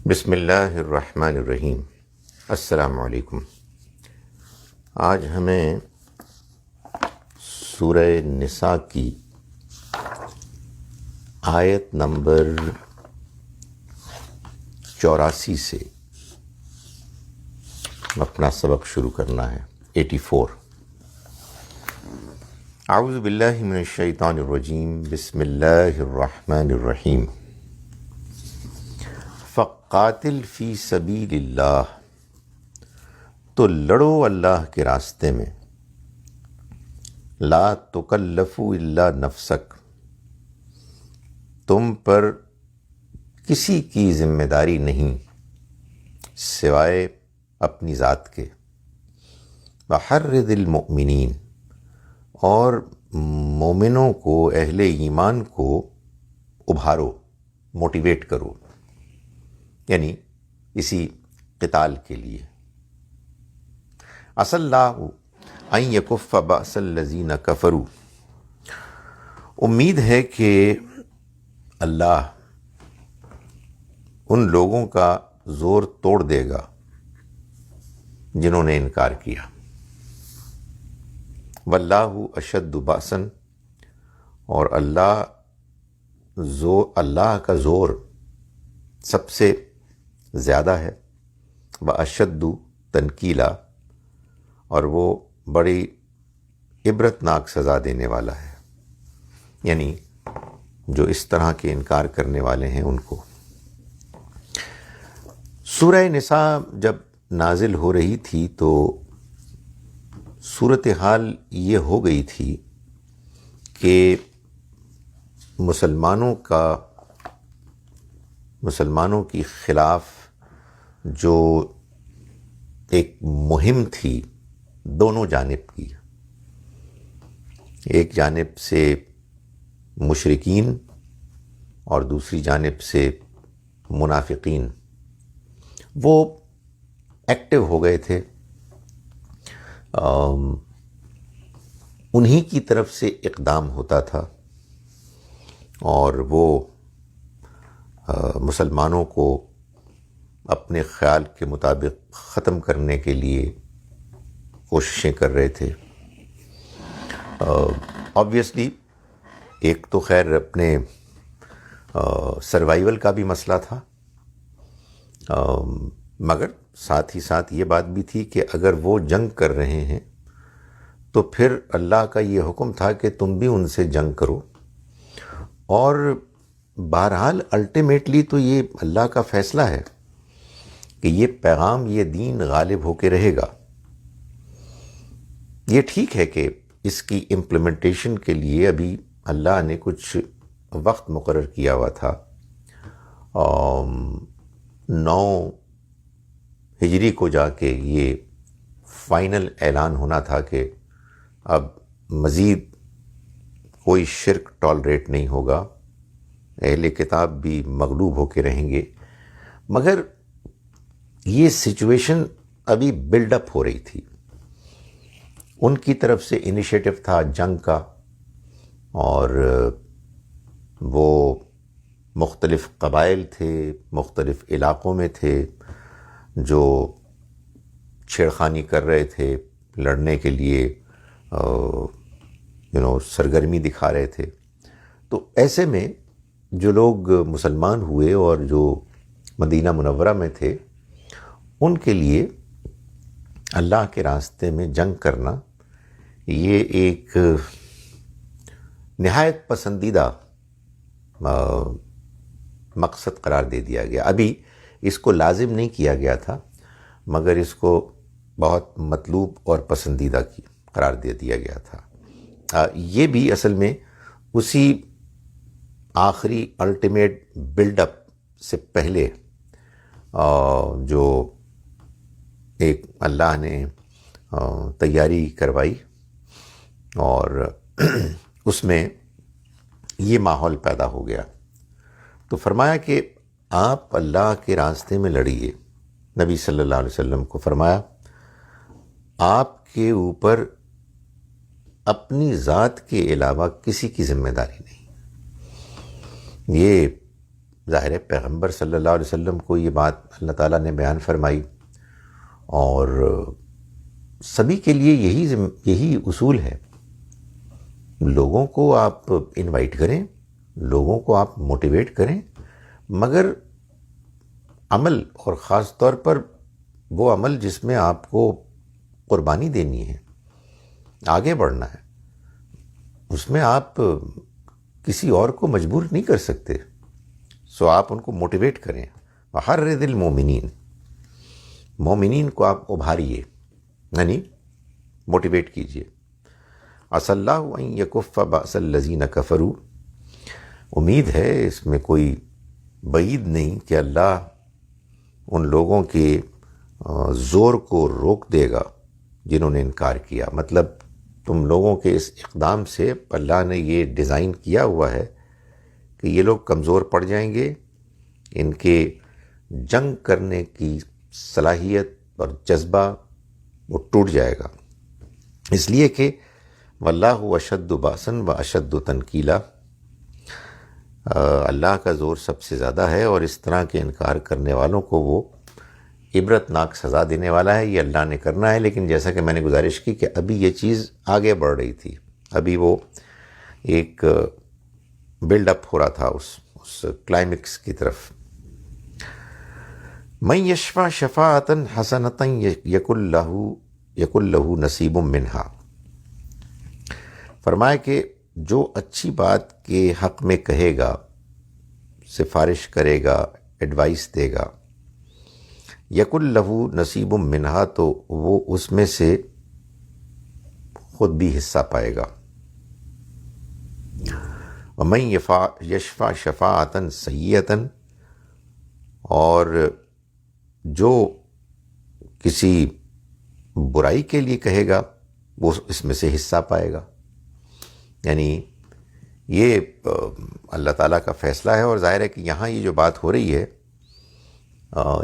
بسم اللہ الرحمن الرحیم۔ السلام علیکم۔ آج ہمیں سورہ نساء کی آیت نمبر 84 سے اپنا سبق شروع کرنا ہے۔ 84۔ اعوذ باللہ من الشیطان الرجیم، بسم اللہ الرحمن الرحیم۔ فقاتل فی سبیل اللہ، تو لڑو اللہ کے راستے میں۔ لا تکلف الا نفسک، تم پر کسی کی ذمہ داری نہیں سوائے اپنی ذات کے۔ وحرض المؤمنین، اور مومنوں کو، اہل ایمان کو ابھارو، موٹیویٹ کرو، یعنی اسی قتال کے لیے۔ عسى اللہ ان یکف بأس الذین کفروا، امید ہے کہ اللہ ان لوگوں کا زور توڑ دے گا جنہوں نے انکار کیا۔ واللہ اشد بأسا، اور اللہ کا زور سب سے زیادہ ہے۔ واشد تنکیلا، اور وہ بڑی عبرتناک سزا دینے والا ہے، یعنی جو اس طرح کے انکار کرنے والے ہیں ان کو۔ سورہ نساء جب نازل ہو رہی تھی تو صورتحال یہ ہو گئی تھی کہ مسلمانوں کی خلاف جو ایک مہم تھی دونوں جانب کی، ایک جانب سے مشرکین اور دوسری جانب سے منافقین، وہ ایکٹیو ہو گئے تھے۔ انہی کی طرف سے اقدام ہوتا تھا اور وہ مسلمانوں کو اپنے خیال کے مطابق ختم کرنے کے لیے کوششیں کر رہے تھے۔ آبویسلی ایک تو خیر اپنے سروائیول کا بھی مسئلہ تھا، مگر ساتھ ہی ساتھ یہ بات بھی تھی کہ اگر وہ جنگ کر رہے ہیں تو پھر اللہ کا یہ حکم تھا کہ تم بھی ان سے جنگ کرو، اور بہرحال الٹیمیٹلی تو یہ اللہ کا فیصلہ ہے کہ یہ پیغام، یہ دین غالب ہو کے رہے گا۔ یہ ٹھیک ہے کہ اس کی امپلیمنٹیشن کے لیے ابھی اللہ نے کچھ وقت مقرر کیا ہوا تھا، 9 ہجری کو جا کے یہ فائنل اعلان ہونا تھا کہ اب مزید کوئی شرک ٹالریٹ نہیں ہوگا، اہل کتاب بھی مغلوب ہو کے رہیں گے، مگر یہ سچویشن ابھی بلڈ اپ ہو رہی تھی۔ ان کی طرف سے انیشیٹو تھا جنگ کا، اور وہ مختلف قبائل تھے، مختلف علاقوں میں تھے جو چھیڑخانی کر رہے تھے، لڑنے کے لیے سرگرمی دکھا رہے تھے۔ تو ایسے میں جو لوگ مسلمان ہوئے اور جو مدینہ منورہ میں تھے، ان کے لیے اللہ کے راستے میں جنگ کرنا یہ ایک نہایت پسندیدہ مقصد قرار دے دیا گیا۔ ابھی اس کو لازم نہیں کیا گیا تھا، مگر اس کو بہت مطلوب اور پسندیدہ قرار دے دیا گیا تھا۔ یہ بھی اصل میں اسی آخری الٹیمیٹ بلڈ اپ سے پہلے جو ایک اللہ نے تیاری کروائی، اور اس میں یہ ماحول پیدا ہو گیا۔ تو فرمایا کہ آپ اللہ کے راستے میں لڑیے۔ نبی صلی اللہ علیہ وسلم کو فرمایا آپ کے اوپر اپنی ذات کے علاوہ کسی کی ذمہ داری نہیں۔ یہ ظاہر ہے پیغمبر صلی اللہ علیہ وسلم کو یہ بات اللہ تعالیٰ نے بیان فرمائی، اور سبھی کے لیے یہی اصول ہے. لوگوں کو آپ انوائٹ کریں، لوگوں کو آپ موٹیویٹ کریں، مگر عمل، اور خاص طور پر وہ عمل جس میں آپ کو قربانی دینی ہے، آگے بڑھنا ہے، اس میں آپ کسی اور کو مجبور نہیں کر سکتے. سو آپ ان کو موٹیویٹ کریں. وحرض المومنین، مومنین کو آپ ابھاریے، یعنی موٹیویٹ کیجیے. عسى اللہ ان یکف بأس الذین کفروا، امید ہے، اس میں کوئی بعید نہیں کہ اللہ ان لوگوں کے زور کو روک دے گا جنہوں نے انکار کیا. مطلب تم لوگوں کے اس اقدام سے اللہ نے یہ ڈیزائن کیا ہوا ہے کہ یہ لوگ کمزور پڑ جائیں گے، ان کے جنگ کرنے کی صلاحیت اور جذبہ وہ ٹوٹ جائے گا، اس لیے کہ واللہ اشد باسا و اشد تنکیلا، اللہ کا زور سب سے زیادہ ہے، اور اس طرح کے انکار کرنے والوں کو وہ عبرتناک سزا دینے والا ہے. یہ اللہ نے کرنا ہے. لیکن جیسا کہ میں نے گزارش کی کہ ابھی یہ چیز آگے بڑھ رہی تھی، ابھی وہ ایک بلڈ اپ ہو رہا تھا اس کلائمیکس کی طرف. من یشفع شفاعۃ حسنۃ یکن لہ نصیب منہا، فرمائے کہ جو اچھی بات کے حق میں کہے گا، سفارش کرے گا، ایڈوائس دے گا، یکن لہ نصیب منہا، تو وہ اس میں سے خود بھی حصہ پائے گا. ومن یشفع شفاعۃ سیئۃ، اور جو کسی برائی کے لیے کہے گا وہ اس میں سے حصہ پائے گا. یعنی یہ اللہ تعالیٰ کا فیصلہ ہے. اور ظاہر ہے کہ یہاں یہ جو بات ہو رہی ہے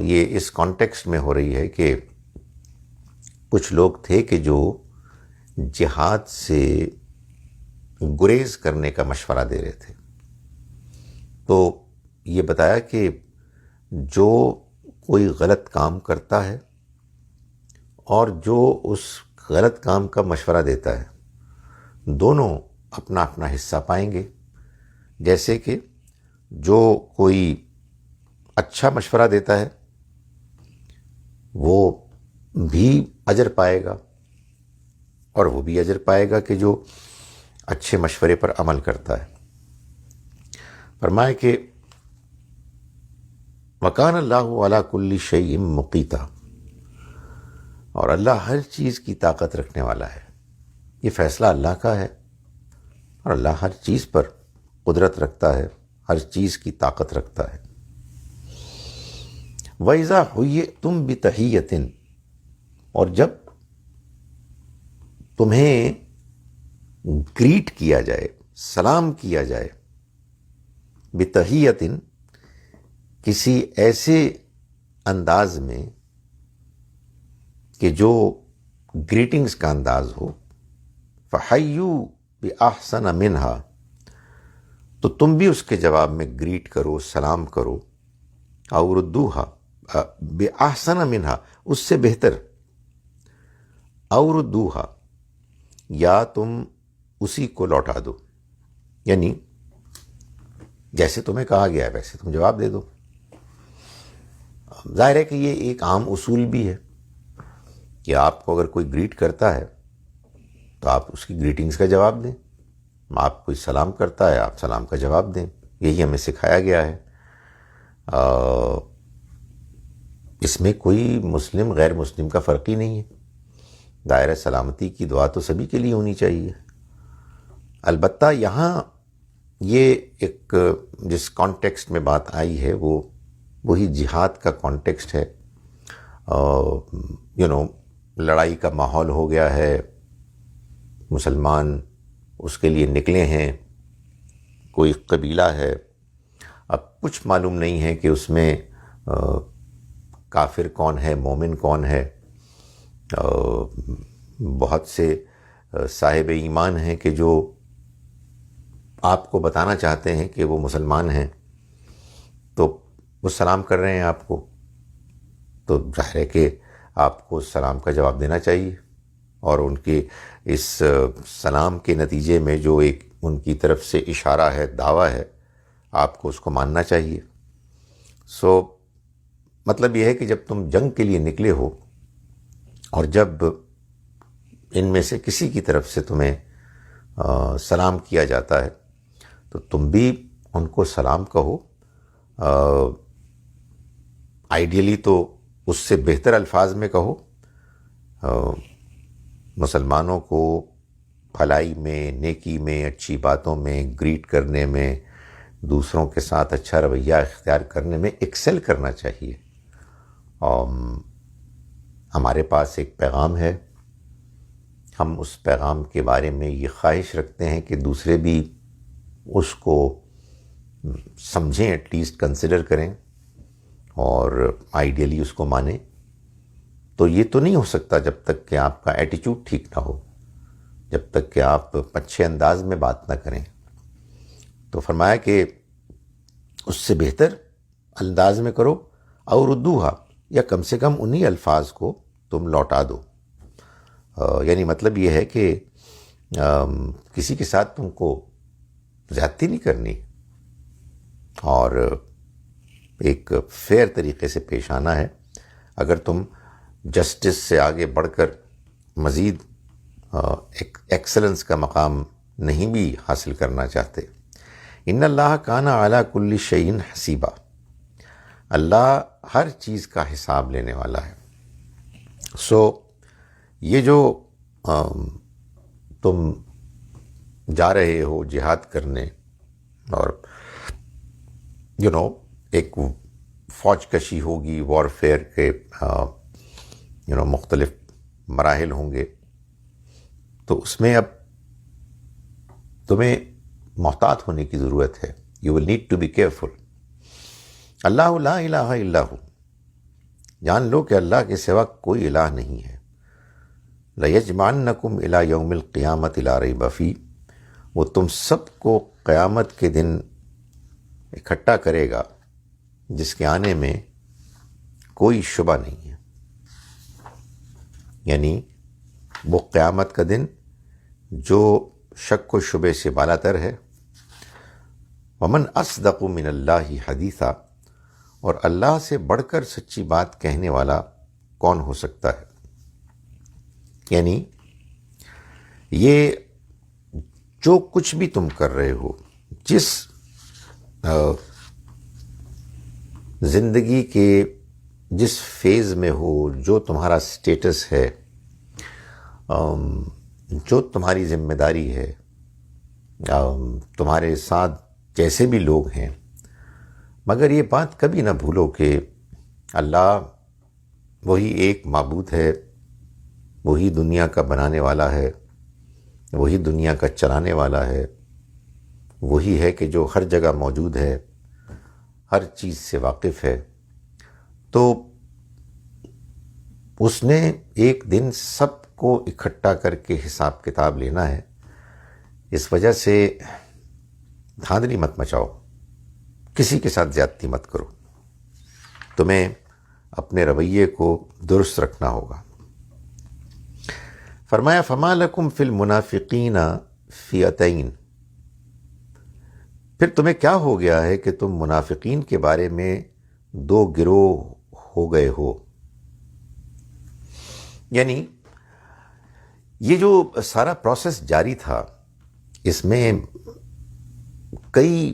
یہ اس کانٹیکسٹ میں ہو رہی ہے کہ کچھ لوگ تھے کہ جو جہاد سے گریز کرنے کا مشورہ دے رہے تھے. تو یہ بتایا کہ جو کوئی غلط کام کرتا ہے اور جو اس غلط کام کا مشورہ دیتا ہے، دونوں اپنا اپنا حصہ پائیں گے. جیسے کہ جو کوئی اچھا مشورہ دیتا ہے وہ بھی اجر پائے گا، اور وہ بھی اجر پائے گا کہ جو اچھے مشورے پر عمل کرتا ہے. فرمائے کہ وَكَانَ اللَّهُ عَلَى كُلِّ شَيْءٍ مُقِيتًا، اور اللہ ہر چیز کی طاقت رکھنے والا ہے. یہ فیصلہ اللہ کا ہے، اور اللہ ہر چیز پر قدرت رکھتا ہے، ہر چیز کی طاقت رکھتا ہے. وَإِذَا حُيِّئْتُمْ بِتَحِيَّةٍ، اور جب تمہیں گریٹ کیا جائے، سلام کیا جائے، بِتَحِيَّةٍ، کسی ایسے انداز میں کہ جو گریٹنگز کا انداز ہو، فَحَيُّوا بِأَحْسَنَ مِنْهَا، تو تم بھی اس کے جواب میں گریٹ کرو، سلام کرو. أَوْ رُدُّوهَا بِأَحْسَنَ مِنْهَا، اس سے بہتر. أَوْ رُدُّوهَا، یا تم اسی کو لوٹا دو، یعنی جیسے تمہیں کہا گیا ہے ویسے تم جواب دے دو. ظاہر ہے کہ یہ ایک عام اصول بھی ہے کہ آپ کو اگر کوئی گریٹ کرتا ہے تو آپ اس کی گریٹنگز کا جواب دیں. آپ کوئی سلام کرتا ہے آپ سلام کا جواب دیں. یہی ہمیں سکھایا گیا ہے. اس میں کوئی مسلم غیر مسلم کا فرق ہی نہیں ہے. دائرہ سلامتی کی دعا تو سبھی کے لیے ہونی چاہیے. البتہ یہاں یہ ایک جس کانٹیکسٹ میں بات آئی ہے وہ وہی جہاد کا کانٹیکسٹ ہے. لڑائی کا ماحول ہو گیا ہے، مسلمان اس کے لیے نکلے ہیں، کوئی قبیلہ ہے. اب کچھ معلوم نہیں ہے کہ اس میں کافر کون ہے، مومن کون ہے. بہت سے صاحب ایمان ہیں کہ جو آپ کو بتانا چاہتے ہیں کہ وہ مسلمان ہیں. وہ سلام کر رہے ہیں آپ کو، تو ظاہر ہے کہ آپ کو سلام کا جواب دینا چاہیے، اور ان کے اس سلام کے نتیجے میں جو ایک ان کی طرف سے اشارہ ہے، دعویٰ ہے، آپ کو اس کو ماننا چاہیے۔ مطلب یہ ہے کہ جب تم جنگ کے لیے نکلے ہو اور جب ان میں سے کسی کی طرف سے تمہیں سلام کیا جاتا ہے تو تم بھی ان کو سلام کہو، آئیڈیلی تو اس سے بہتر الفاظ میں کہو۔ مسلمانوں کو بھلائی میں، نیکی میں، اچھی باتوں میں، گریٹ کرنے میں، دوسروں کے ساتھ اچھا رویہ اختیار کرنے میں ایکسل کرنا چاہیے۔ ہمارے پاس ایک پیغام ہے، ہم اس پیغام کے بارے میں یہ خواہش رکھتے ہیں کہ دوسرے بھی اس کو سمجھیں، ایٹ لیسٹ کنسیڈر کریں اور آئیڈیلی اس کو مانیں۔ تو یہ تو نہیں ہو سکتا جب تک کہ آپ کا ایٹیچیوڈ ٹھیک نہ ہو، جب تک کہ آپ اچھے انداز میں بات نہ کریں۔ تو فرمایا کہ اس سے بہتر انداز میں کرو، اور ردوہا، یا کم سے کم انہی الفاظ کو تم لوٹا دو۔ یعنی مطلب یہ ہے کہ کسی کے ساتھ تم کو زیادتی نہیں کرنی، اور ایک فیئر طریقے سے پیش آنا ہے۔ اگر تم جسٹس سے آگے بڑھ کر مزید ایکسلنس کا مقام نہیں بھی حاصل کرنا چاہتے۔ ان اللہ کان علی کل شیء حسیبا، اللہ ہر چیز کا حساب لینے والا ہے۔ یہ جو تم جا رہے ہو جہاد کرنے، اور ایک فوج کشی ہوگی، وارفیئر کے مختلف مراحل ہوں گے، تو اس میں اب تمہیں محتاط ہونے کی ضرورت ہے۔ You will need to be careful. اللہ لا الہ الا ہو، جان لو کہ اللہ کے سوا کوئی الہ نہیں ہے۔ لَيَجْمَعَنَّكُمْ إِلَىٰ يَوْمِ الْقِيَامَةِ لَا رَيْبَ فِيهِ، وہ تم سب کو قیامت کے دن اکٹھا کرے گا جس کے آنے میں کوئی شبہ نہیں ہے۔ یعنی وہ قیامت کا دن جو شک و شبے سے بالا تر ہے۔ وَمَنْ أَصْدَقُ مِنَ اللَّهِ حَدِيثًا، اور اللہ سے بڑھ کر سچی بات کہنے والا کون ہو سکتا ہے؟ یعنی یہ جو کچھ بھی تم کر رہے ہو، جس زندگی کے جس فیز میں ہو، جو تمہارا سٹیٹس ہے، جو تمہاری ذمہ داری ہے، تمہارے ساتھ جیسے بھی لوگ ہیں، مگر یہ بات کبھی نہ بھولو کہ اللہ وہی ایک معبود ہے، وہی دنیا کا بنانے والا ہے، وہی دنیا کا چلانے والا ہے، وہی ہے کہ جو ہر جگہ موجود ہے، ہر چیز سے واقف ہے۔ تو اس نے ایک دن سب کو اکٹھا کر کے حساب کتاب لینا ہے۔ اس وجہ سے دھاندلی مت مچاؤ، کسی کے ساتھ زیادتی مت کرو، تمہیں اپنے رویے کو درست رکھنا ہوگا۔ فرمایا فما لکم فی المنافقین فئتین، پھر تمہیں کیا ہو گیا ہے کہ تم منافقین کے بارے میں دو گروہ ہو گئے ہو۔ یعنی یہ جو سارا پروسیس جاری تھا، اس میں کئی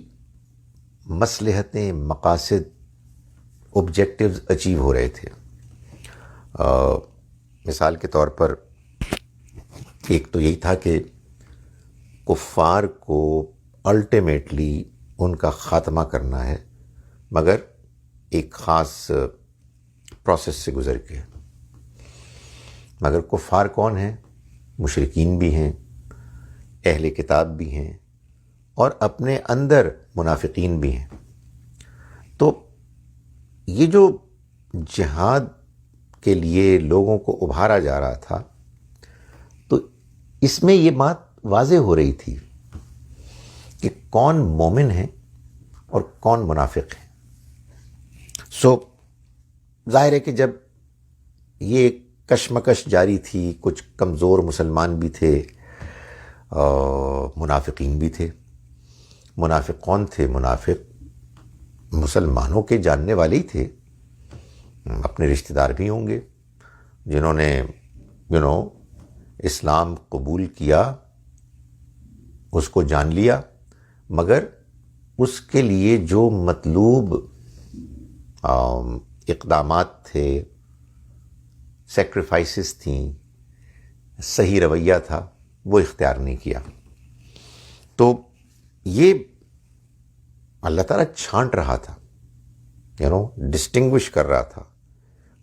مصلحتیں، مقاصد، آبجیکٹیوز اچیو ہو رہے تھے۔ مثال کے طور پر ایک تو یہی تھا کہ کفار کو الٹیمیٹلی ان کا خاتمہ کرنا ہے، مگر ایک خاص پروسیس سے گزر کے۔ مگر کفار کون ہیں؟ مشرکین بھی ہیں، اہل کتاب بھی ہیں، اور اپنے اندر منافقین بھی ہیں۔ تو یہ جو جہاد کے لیے لوگوں کو ابھارا جا رہا تھا، تو اس میں یہ بات واضح ہو رہی تھی کہ کون مومن ہے اور کون منافق ہے۔ ظاہر ہے کہ جب یہ کشمکش جاری تھی، کچھ کمزور مسلمان بھی تھے، منافقین بھی تھے۔ منافق کون تھے؟ منافق مسلمانوں کے جاننے والے ہی تھے، اپنے رشتہ دار بھی ہوں گے جنہوں نے اسلام قبول کیا، اس کو جان لیا، مگر اس کے لیے جو مطلوب اقدامات تھے، سیکریفائسز تھیں، صحیح رویہ تھا، وہ اختیار نہیں کیا۔ تو یہ اللہ تعالیٰ چھانٹ رہا تھا، ڈسٹنگوش کر رہا تھا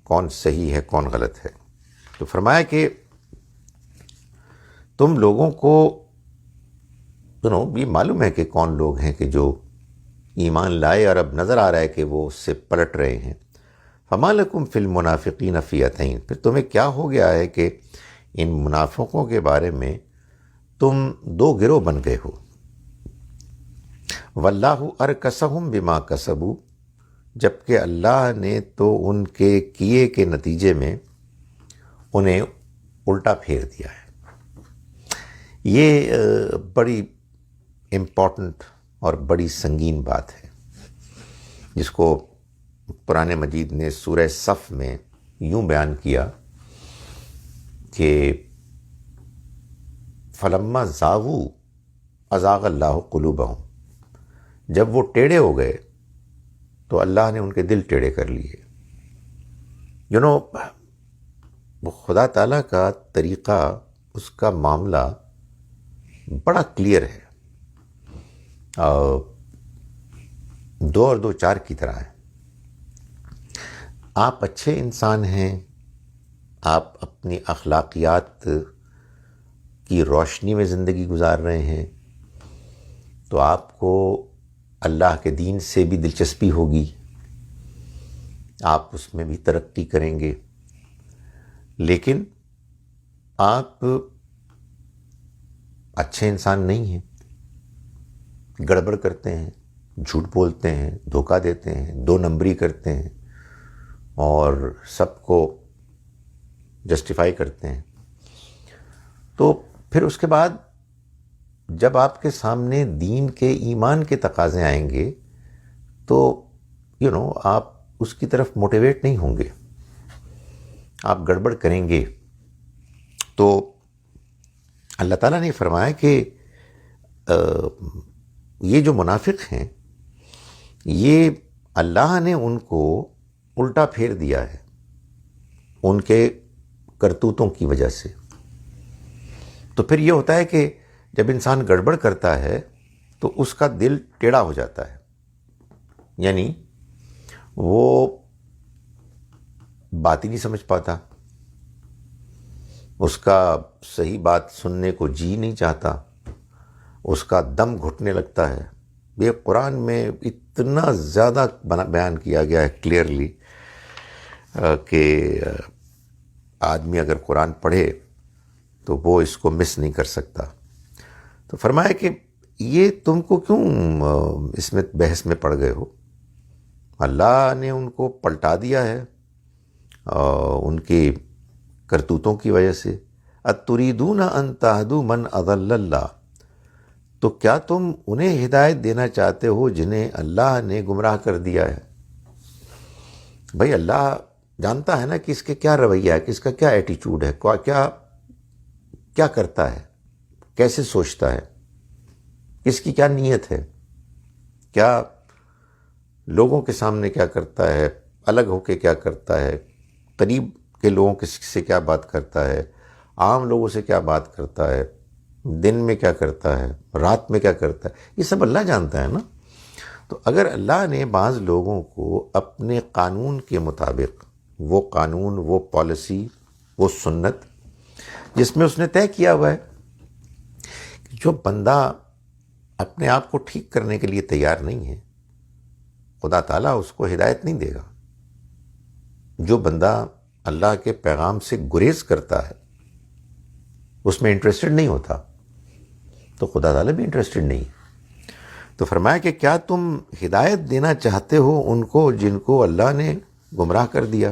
کون صحیح ہے کون غلط ہے۔ تو فرمایا کہ تم لوگوں کو یہ معلوم ہے کہ کون لوگ ہیں کہ جو ایمان لائے اور اب نظر آ رہا ہے کہ وہ اس سے پلٹ رہے ہیں۔ فما لکم فی المنافقین فئتین، پھر تمہیں کیا ہو گیا ہے کہ ان منافقوں کے بارے میں تم دو گروہ بن گئے ہو۔ واللہ ارکسہم بما کسبوا، جبکہ اللہ نے تو ان کے کیے کے نتیجے میں انہیں الٹا پھیر دیا ہے۔ یہ بڑی امپورٹنٹ اور بڑی سنگین بات ہے، جس کو قرآن مجید نے سورہ صف میں یوں بیان کیا کہ فلما زاغوا ازاغ اللہ قلوبہم، جب وہ ٹیڑھے ہو گئے تو اللہ نے ان کے دل ٹیڑھے کر لیے۔ وہ خدا تعالیٰ کا طریقہ، اس کا معاملہ بڑا کلیئر ہے، دو اور دو چار کی طرح ہے۔ آپ اچھے انسان ہیں، آپ اپنی اخلاقیات کی روشنی میں زندگی گزار رہے ہیں، تو آپ کو اللہ کے دین سے بھی دلچسپی ہوگی، آپ اس میں بھی ترقی کریں گے۔ لیکن آپ اچھے انسان نہیں ہیں، گڑبڑ کرتے ہیں، جھوٹ بولتے ہیں، دھوکہ دیتے ہیں، دو نمبری کرتے ہیں اور سب کو جسٹیفائی کرتے ہیں۔ تو پھر اس کے بعد جب آپ کے سامنے دین کے، ایمان کے تقاضے آئیں گے تو آپ اس کی طرف موٹیویٹ نہیں ہوں گے، آپ گڑبڑ کریں گے۔ تو اللہ تعالیٰ نے فرمایا کہ یہ جو منافق ہیں، یہ اللہ نے ان کو الٹا پھیر دیا ہے ان کے کرتوتوں کی وجہ سے۔ تو پھر یہ ہوتا ہے کہ جب انسان گڑبڑ کرتا ہے تو اس کا دل ٹیڑھا ہو جاتا ہے، یعنی وہ بات ہی نہیں سمجھ پاتا، اس کا صحیح بات سننے کو جی نہیں چاہتا، اس کا دم گھٹنے لگتا ہے۔ یہ قرآن میں اتنا زیادہ بیان کیا گیا ہے کلیئرلی کہ آدمی اگر قرآن پڑھے تو وہ اس کو مس نہیں کر سکتا۔ تو فرمایا کہ یہ تم کو کیوں اس میں بحث میں پڑ گئے ہو؟ اللہ نے ان کو پلٹا دیا ہے ان کی کرتوتوں کی وجہ سے۔ اتریدون ان تہدوا من اضل اللہ، تو کیا تم انہیں ہدایت دینا چاہتے ہو جنہیں اللہ نے گمراہ کر دیا ہے؟ بھائی اللہ جانتا ہے نا کہ اس کے کیا رویہ ہے، کہ اس کا کیا ایٹیچیوڈ ہے، کیا کرتا ہے، کیسے سوچتا ہے، اس کی کیا نیت ہے، کیا لوگوں کے سامنے کیا کرتا ہے، الگ ہو کے کیا کرتا ہے، قریب کے لوگوں سے کیا بات کرتا ہے، عام لوگوں سے کیا بات کرتا ہے، دن میں کیا کرتا ہے، رات میں کیا کرتا ہے، یہ سب اللہ جانتا ہے نا۔ تو اگر اللہ نے بعض لوگوں کو اپنے قانون کے مطابق، وہ قانون، وہ پالیسی، وہ سنت جس میں اس نے طے کیا ہوا ہے کہ جو بندہ اپنے آپ کو ٹھیک کرنے کے لیے تیار نہیں ہے، خدا تعالیٰ اس کو ہدایت نہیں دے گا۔ جو بندہ اللہ کے پیغام سے گریز کرتا ہے، اس میں انٹرسٹڈ نہیں ہوتا، تو خدا تعالیٰ بھی انٹرسٹڈ نہیں ہے۔ تو فرمایا کہ کیا تم ہدایت دینا چاہتے ہو ان کو جن کو اللہ نے گمراہ کر دیا؟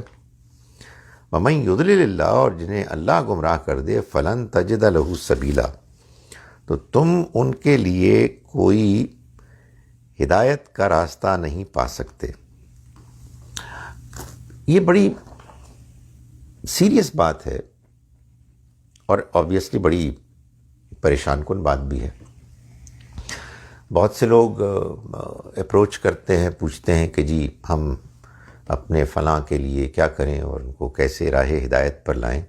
وَمَن يُضْلِلِ اللَّهُ، اور جنہیں اللہ گمراہ کر دے، فَلَن تَجِدَ لَهُ سَبِيلًا، تو تم ان کے لیے کوئی ہدایت کا راستہ نہیں پا سکتے۔ یہ بڑی سیریس بات ہے اور آبویسلی بڑی پریشان کن بات بھی ہے۔ بہت سے لوگ اپروچ کرتے ہیں، پوچھتے ہیں کہ جی ہم اپنے فلاں کے لیے کیا کریں اور ان کو کیسے راہ ہدایت پر لائیں۔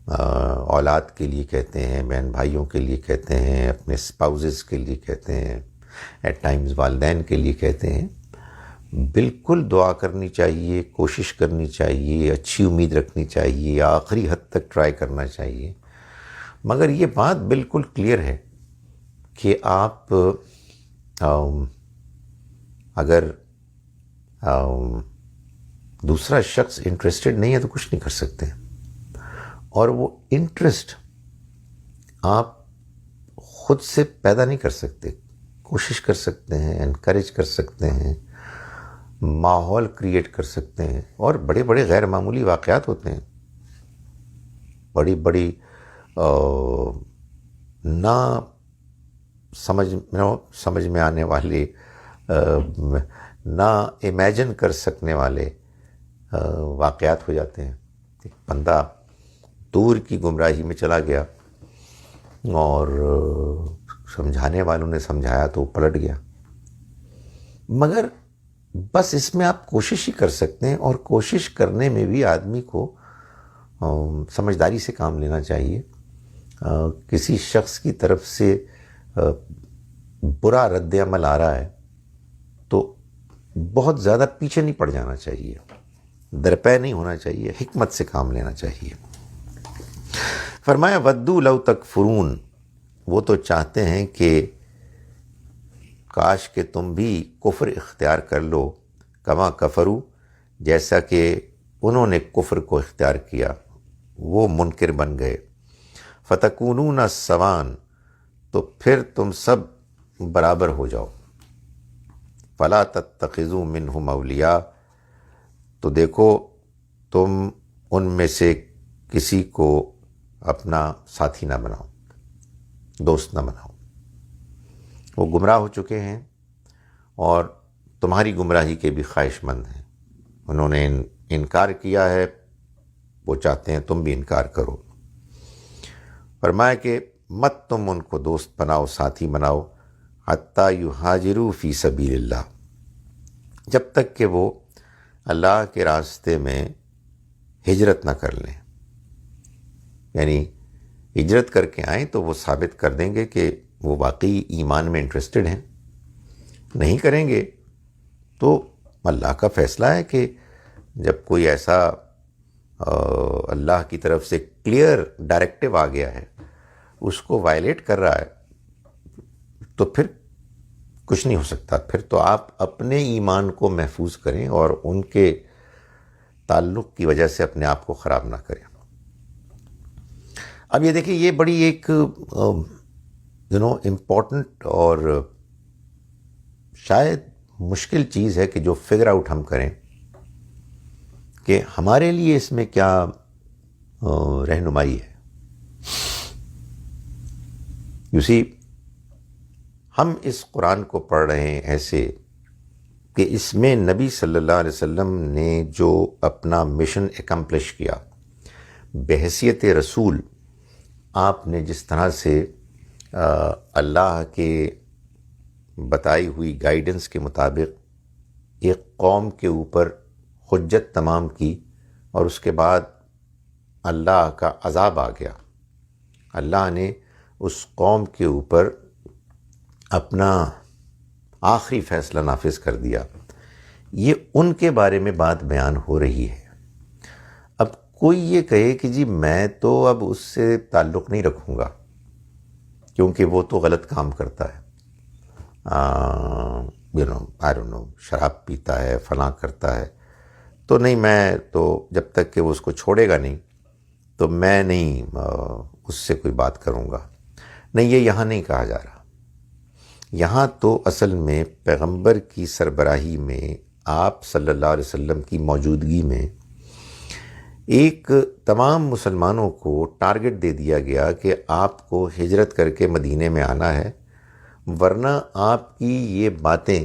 اولاد کے لیے کہتے ہیں، بہن بھائیوں کے لیے کہتے ہیں، اپنے اسپاؤزز کے لیے کہتے ہیں، ایٹ ٹائمز والدین کے لیے کہتے ہیں۔ بالکل دعا کرنی چاہیے، کوشش کرنی چاہیے، اچھی امید رکھنی چاہیے، آخری حد تک ٹرائی کرنا چاہیے، مگر یہ بات بالکل کلیئر ہے کہ آپ اگر دوسرا شخص انٹرسٹڈ نہیں ہے تو کچھ نہیں کر سکتے، اور وہ انٹرسٹ آپ خود سے پیدا نہیں کر سکتے۔ کوشش کر سکتے ہیں، انکریج کر سکتے ہیں، ماحول کریٹ کر سکتے ہیں، اور بڑے بڑے غیر معمولی واقعات ہوتے ہیں، بڑی بڑی نہ سمجھ میں آنے والے، نہ امیجن کر سکنے والے واقعات ہو جاتے ہیں۔ ایک بندہ دور کی گمراہی میں چلا گیا اور سمجھانے والوں نے سمجھایا تو وہ پلٹ گیا، مگر بس اس میں آپ کوشش ہی کر سکتے ہیں، اور کوشش کرنے میں بھی آدمی کو سمجھداری سے کام لینا چاہیے۔ کسی شخص کی طرف سے برا رد عمل آ رہا ہے تو بہت زیادہ پیچھے نہیں پڑ جانا چاہیے، درپے نہیں ہونا چاہیے، حکمت سے کام لینا چاہیے۔ فرمایا ودو لو تکفرون، وہ تو چاہتے ہیں کہ کاش کہ تم بھی کفر اختیار کر لو، کما کفرو، جیسا کہ انہوں نے کفر کو اختیار کیا، وہ منکر بن گئے۔ فتکونون سوان، تو پھر تم سب برابر ہو جاؤ۔ فلا تتخذوا منہم اولیاء، تو دیکھو تم ان میں سے کسی کو اپنا ساتھی نہ بناؤ، دوست نہ بناؤ۔ وہ گمراہ ہو چکے ہیں اور تمہاری گمراہی کے بھی خواہش مند ہیں، انہوں نے انکار کیا ہے، وہ چاہتے ہیں تم بھی انکار کرو۔ فرمایا کہ مت تم ان کو دوست بناؤ، ساتھی بناؤ، حتیٰ یہاجروا فی سبیل اللہ، جب تک کہ وہ اللہ کے راستے میں ہجرت نہ کر لیں۔ یعنی ہجرت کر کے آئیں تو وہ ثابت کر دیں گے کہ وہ واقعی ایمان میں انٹرسٹڈ ہیں۔ نہیں کریں گے تو اللہ کا فیصلہ ہے کہ جب کوئی ایسا اللہ کی طرف سے کلیئر ڈائریکٹیو آ گیا ہے، اس کو وائلیٹ کر رہا ہے، تو پھر کچھ نہیں ہو سکتا۔ پھر تو آپ اپنے ایمان کو محفوظ کریں اور ان کے تعلق کی وجہ سے اپنے آپ کو خراب نہ کریں۔ اب یہ دیکھیں، یہ بڑی ایک امپورٹنٹ اور شاید مشکل چیز ہے کہ جو فگر آؤٹ ہم کریں کہ ہمارے لیے اس میں کیا رہنمائی ہے۔ یو سی، ہم اس قرآن کو پڑھ رہے ہیں ایسے کہ اس میں نبی صلی اللہ علیہ وسلم نے جو اپنا مشن اکمپلش کیا، بحیثیت رسول آپ نے جس طرح سے اللہ کے بتائی ہوئی گائیڈنس کے مطابق ایک قوم کے اوپر حجت تمام کی، اور اس کے بعد اللہ کا عذاب آ گیا، اللہ نے اس قوم کے اوپر اپنا آخری فیصلہ نافذ کر دیا۔ یہ ان کے بارے میں بات بیان ہو رہی ہے۔ اب کوئی یہ کہے کہ جی میں تو اب اس سے تعلق نہیں رکھوں گا کیونکہ وہ تو غلط کام کرتا ہے، آئی ڈونٹ نو، شراب پیتا ہے، فلاں کرتا ہے، تو نہیں، میں تو جب تک کہ وہ اس کو چھوڑے گا نہیں تو میں نہیں اس سے کوئی بات کروں گا۔ نہیں، یہ یہاں نہیں کہا جا رہا۔ یہاں تو اصل میں پیغمبر کی سربراہی میں، آپ صلی اللہ علیہ وسلم کی موجودگی میں، ایک تمام مسلمانوں کو ٹارگٹ دے دیا گیا کہ آپ کو ہجرت کر کے مدینے میں آنا ہے، ورنہ آپ کی یہ باتیں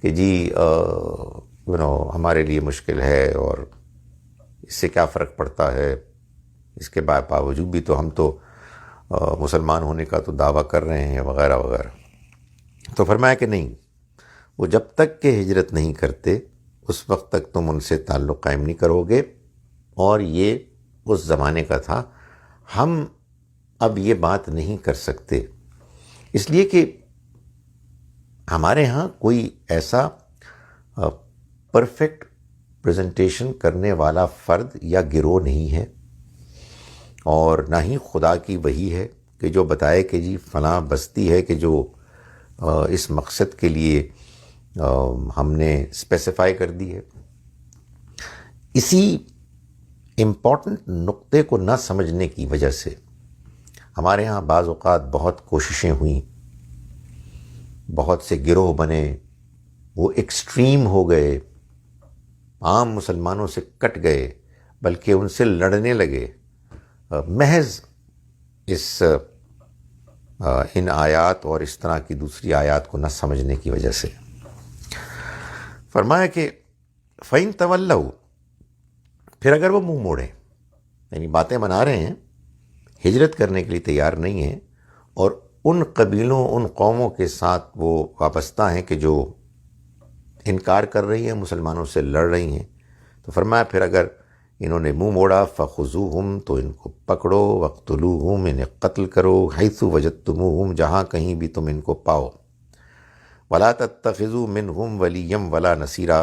کہ جی ہمارے لیے مشکل ہے اور اس سے کیا فرق پڑتا ہے، اس کے باوجود بھی تو ہم تو مسلمان ہونے کا تو دعویٰ کر رہے ہیں وغیرہ وغیرہ. تو فرمایا کہ نہیں، وہ جب تک کہ ہجرت نہیں کرتے اس وقت تک تم ان سے تعلق قائم نہیں کرو گے. اور یہ اس زمانے کا تھا، ہم اب یہ بات نہیں کر سکتے، اس لیے کہ ہمارے ہاں کوئی ایسا پرفیکٹ پریزنٹیشن کرنے والا فرد یا گروہ نہیں ہے، اور نہ ہی خدا کی وحی ہے کہ جو بتائے کہ جی فلاں بستی ہے کہ جو اس مقصد کے لیے ہم نے اسپیسیفائی کر دی ہے. اسی امپورٹنٹ نقطے کو نہ سمجھنے کی وجہ سے ہمارے ہاں بعض اوقات بہت کوششیں ہوئیں، بہت سے گروہ بنے، وہ ایکسٹریم ہو گئے، عام مسلمانوں سے کٹ گئے، بلکہ ان سے لڑنے لگے، محض ان آیات اور اس طرح کی دوسری آیات کو نہ سمجھنے کی وجہ سے. فرمایا کہ فَإِن تَوَلَّوْا، پھر اگر وہ منہ موڑیں، یعنی باتیں بنا رہے ہیں، ہجرت کرنے کے لیے تیار نہیں ہیں، اور ان قبیلوں، ان قوموں کے ساتھ وہ وابستہ ہیں کہ جو انکار کر رہی ہیں، مسلمانوں سے لڑ رہی ہیں، تو فرمایا پھر اگر انہوں نے منہ موڑا فَخُذُوهُمْ، تو ان کو پکڑو، وَاقْتُلُوهُمْ، انہیں قتل کرو، حَيْثُ وَجَدتُّمُوهُمْ، جہاں کہیں بھی تم ان کو پاؤ، وَلَا تَتَّخِذُوا مِنْهُمْ وَلِيًّا وَلَا نَصِيرًا،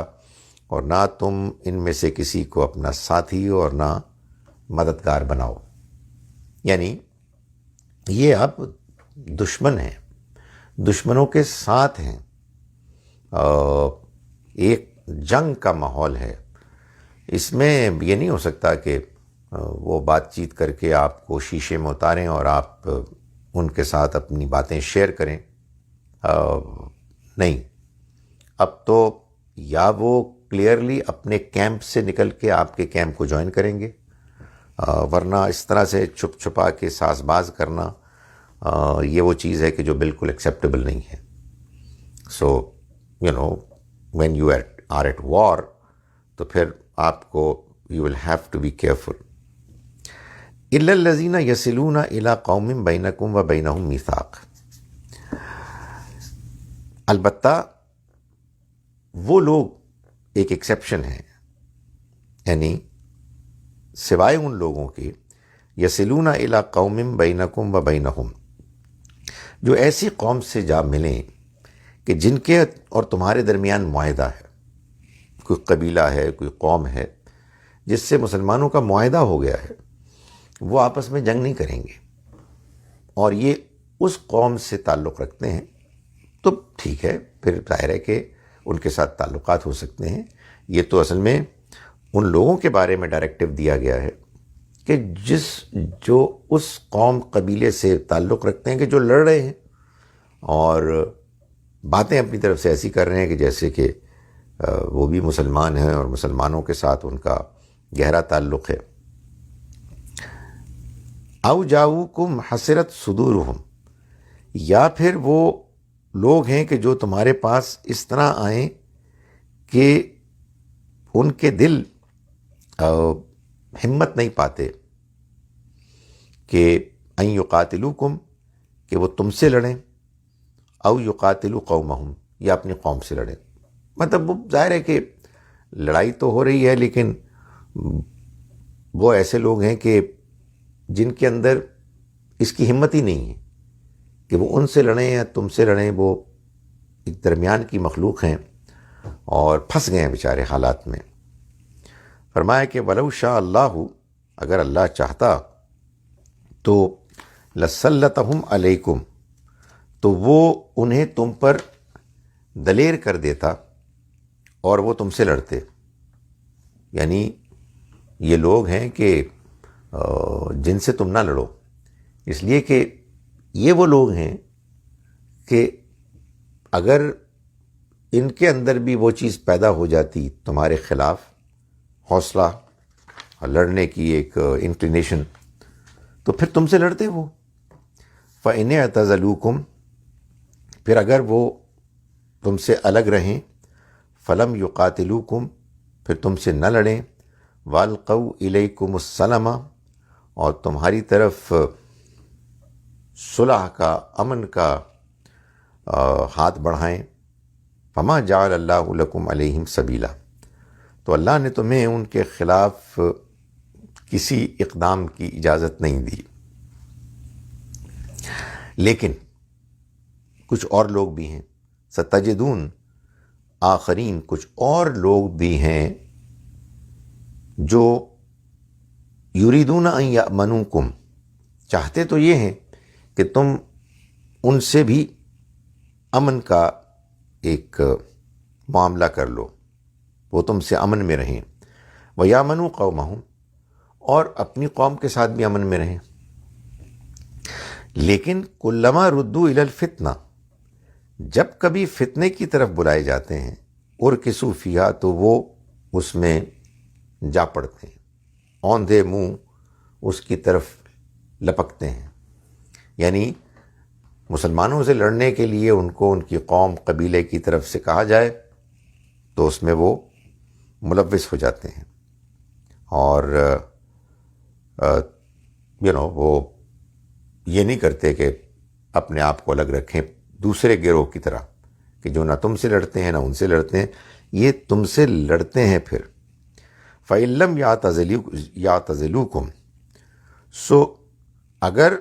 اور نہ تم ان میں سے کسی کو اپنا ساتھی اور نہ مددگار بناؤ. یعنی یہ اب دشمن ہیں، دشمنوں کے ساتھ ہیں، ایک جنگ کا ماحول ہے. اس میں یہ نہیں ہو سکتا کہ وہ بات چیت کر کے آپ کو شیشے میں اتاریں اور آپ ان کے ساتھ اپنی باتیں شیئر کریں. نہیں، اب تو یا وہ کلیئرلی اپنے کیمپ سے نکل کے آپ کے کیمپ کو جوائن کریں گے، ورنہ اس طرح سے چھپ چھپا کے ساز باز کرنا یہ وہ چیز ہے کہ جو بالکل ایکسیپٹیبل نہیں ہے. سو when you are at war، تو پھر آپ کو you will have to be careful. إِلَّا الَّذِينَ يَصِلُونَ إِلَىٰ قَوْمٍ بَيْنَكُمْ وَبَيْنَهُمْ مِيثَاقٌ، البتہ وہ لوگ ایک ایکسیپشن ہیں، یعنی سوائے ان لوگوں کے یصلون الی قوم بینکم و بینہم، جو ایسی قوم سے جا ملیں کہ جن کے اور تمہارے درمیان معاہدہ ہے، کوئی قبیلہ ہے، کوئی قوم ہے جس سے مسلمانوں کا معاہدہ ہو گیا ہے، وہ آپس میں جنگ نہیں کریں گے، اور یہ اس قوم سے تعلق رکھتے ہیں، تو ٹھیک ہے، پھر ظاہر ہے کہ ان کے ساتھ تعلقات ہو سکتے ہیں. یہ تو اصل میں ان لوگوں کے بارے میں ڈائریکٹیو دیا گیا ہے کہ جو اس قوم قبیلے سے تعلق رکھتے ہیں کہ جو لڑ رہے ہیں اور باتیں اپنی طرف سے ایسی کر رہے ہیں کہ جیسے کہ وہ بھی مسلمان ہیں اور مسلمانوں کے ساتھ ان کا گہرا تعلق ہے. او جاؤکم حسرت صدورہم، یا پھر وہ لوگ ہیں کہ جو تمہارے پاس اس طرح آئیں کہ ان کے دل ہمت نہیں پاتے کہ ان یقاتلوکم، کہ وہ تم سے لڑیں، او یقاتلو قومہم، یا اپنی قوم سے لڑیں. مطلب وہ ظاہر ہے کہ لڑائی تو ہو رہی ہے، لیکن وہ ایسے لوگ ہیں کہ جن کے اندر اس کی ہمت ہی نہیں ہے کہ وہ ان سے لڑیں یا تم سے لڑیں. وہ ایک درمیان کی مخلوق ہیں اور پھنس گئے ہیں بیچارے حالات میں. فرمایا کہ ولو شاء اللہ، اگر اللہ چاہتا تو لسلطہم علیکم، تو وہ انہیں تم پر دلیر کر دیتا اور وہ تم سے لڑتے. یعنی یہ لوگ ہیں کہ جن سے تم نہ لڑو، اس لیے کہ یہ وہ لوگ ہیں کہ اگر ان کے اندر بھی وہ چیز پیدا ہو جاتی تمہارے خلاف، حوصلہ اور لڑنے کی ایک انکلینیشن، تو پھر تم سے لڑتے وہ. فَإِنِ اعْتَزَلُوكُمْ، پھر اگر وہ تم سے الگ رہیں، فَلَمْ يُقَاتِلُوكُمْ، پھر تم سے نہ لڑیں، وَأَلْقَوْا إِلَيْكُمُ السَّلَمَ، اور تمہاری طرف صلح کا، امن کا ہاتھ بڑھائیں، فَمَا جَعَلَ اللَّهُ لَكُمْ عَلَيْهِمْ سَبِيلًا، تو اللہ نے تمہیں ان کے خلاف کسی اقدام کی اجازت نہیں دی. لیکن کچھ اور لوگ بھی ہیں، ستجدون آخرین، کچھ اور لوگ بھی ہیں جو یریدون ان یأمنوکم، چاہتے تو یہ ہیں کہ تم ان سے بھی امن کا ایک معاملہ کر لو، وہ تم سے امن میں رہیں، وَيَأْمَنُوا قَوْمَهُمْ، اور اپنی قوم کے ساتھ بھی امن میں رہیں. لیکن کلما ردوا الی الفتنہ، جب کبھی فتنے کی طرف بلائے جاتے ہیں، ارکسوا فیہا، تو وہ اس میں جا پڑتے ہیں، اوندھے منہ اس کی طرف لپکتے ہیں. یعنی مسلمانوں سے لڑنے کے لیے ان کو ان کی قوم، قبیلے کی طرف سے کہا جائے تو اس میں وہ ملوث ہو جاتے ہیں، اور وہ یہ نہیں کرتے کہ اپنے آپ کو الگ رکھیں دوسرے گروہ کی طرح، کہ جو نہ تم سے لڑتے ہیں نہ ان سے لڑتے ہیں، یہ تم سے لڑتے ہیں. پھر فَإِن لَّمْ يَعْتَزِلُوكُمْ، سو اگر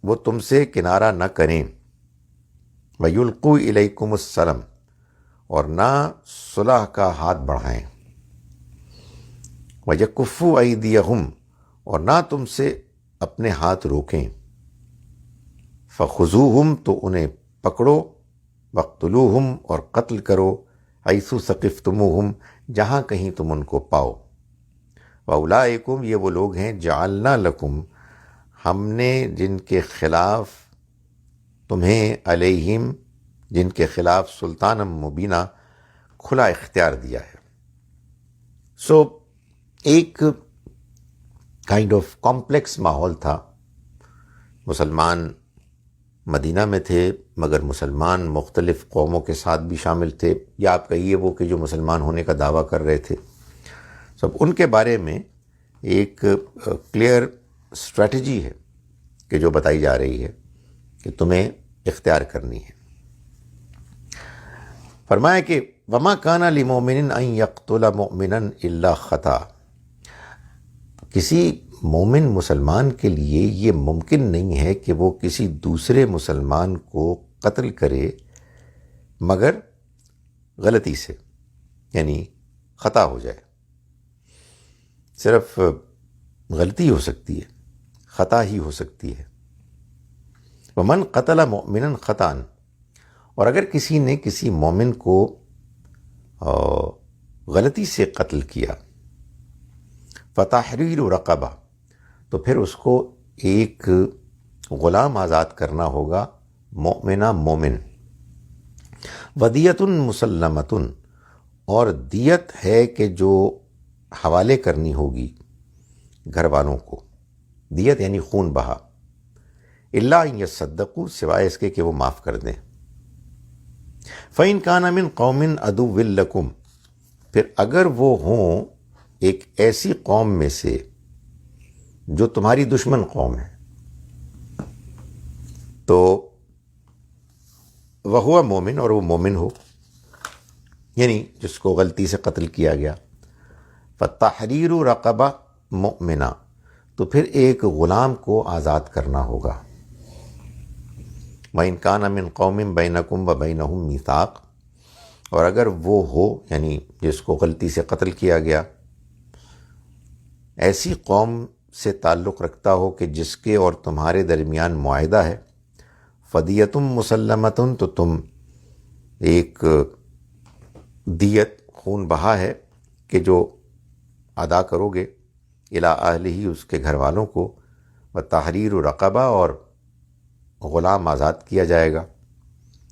وہ تم سے کنارہ نہ کریں، وَيُلْقُوا إِلَيْكُمُ السَّلَمَ، اور نہ صلح کا ہاتھ بڑھائیں، وَيَكُفُّوا أَيْدِيَهُمْ، اور نہ تم سے اپنے ہاتھ روکیں، فَخُذُوهُمْ، تو انہیں پکڑو، وَاقْتُلُوهُمْ، اور قتل کرو، حَيْثُ ثَقِفْتُمُوهُمْ، جہاں کہیں تم ان کو پاؤ. وَأُولَٰئِكُمْ، یہ وہ لوگ ہیں، جَعَلْنَا لَكُمْ، ہم نے جن کے خلاف تمہیں، علیہم، جن کے خلاف سلطان مبینہ، کھلا اختیار دیا ہے. سو ایک کائنڈ آف کمپلیکس ماحول تھا. مسلمان مدینہ میں تھے، مگر مسلمان مختلف قوموں کے ساتھ بھی شامل تھے، یا آپ کہیے وہ کہ جو مسلمان ہونے کا دعویٰ کر رہے تھے، سب ان کے بارے میں ایک کلیئر اسٹریٹجی ہے کہ جو بتائی جا رہی ہے کہ تمہیں اختیار کرنی ہے. فرمایا کہ وَمَا كَانَ لِمُؤْمِنٍ أَن يَقْتُلَ مُؤْمِنًا إِلَّا خَطَأً، کسی مومن مسلمان کے لیے یہ ممکن نہیں ہے کہ وہ کسی دوسرے مسلمان کو قتل کرے مگر غلطی سے، یعنی خطا ہو جائے. صرف غلطی ہو سکتی ہے، خطا ہی ہو سکتی ہے. وَمَنْ قَتَلَ مُؤْمِنًا خَطَأً، اور اگر کسی نے کسی مومن کو غلطی سے قتل کیا، فَتَحْرِيرُ رَقَبَةٍ، تو پھر اس کو ایک غلام آزاد کرنا ہوگا، مؤمنہ مومن. وَدِيَةٌ مُسَلَّمَةٌ، اور دیت ہے کہ جو حوالے کرنی ہوگی گھر والوں کو، دیت یعنی خون بہا. إِلَّا أَن يَصَّدَّقُوا، سوائے اس کے کہ وہ معاف کر دیں. فَإِن كَانَ مِن قَوْمٍ عَدُوٍّ لَكُمْ، پھر اگر وہ ہوں ایک ایسی قوم میں سے جو تمہاری دشمن قوم ہے، تو وَهُوَ مومن، اور وہ مومن ہو، یعنی جس کو غلطی سے قتل کیا گیا، فَتَحْرِيرُ رَقَبَةٍ مُؤْمِنَةٍ، تو پھر ایک غلام کو آزاد کرنا ہوگا. وَإِن كَانَ مِن قَوْمٍ بَيْنَكُمْ وَبَيْنَهُمْ مِيثَاقٌ، اور اگر وہ ہو، یعنی جس کو غلطی سے قتل کیا گیا، ایسی قوم سے تعلق رکھتا ہو کہ جس کے اور تمہارے درمیان معاہدہ ہے، فَدِيَةٌ مُسَلَّمَةٌ، تو تم ایک دیت، خون بہا ہے کہ جو ادا کرو گے، اِلیٰ اہلہ، اس کے گھر والوں کو، وَتَحْرِيرُ رَقَبَةٍ، اور غلام آزاد کیا جائے گا.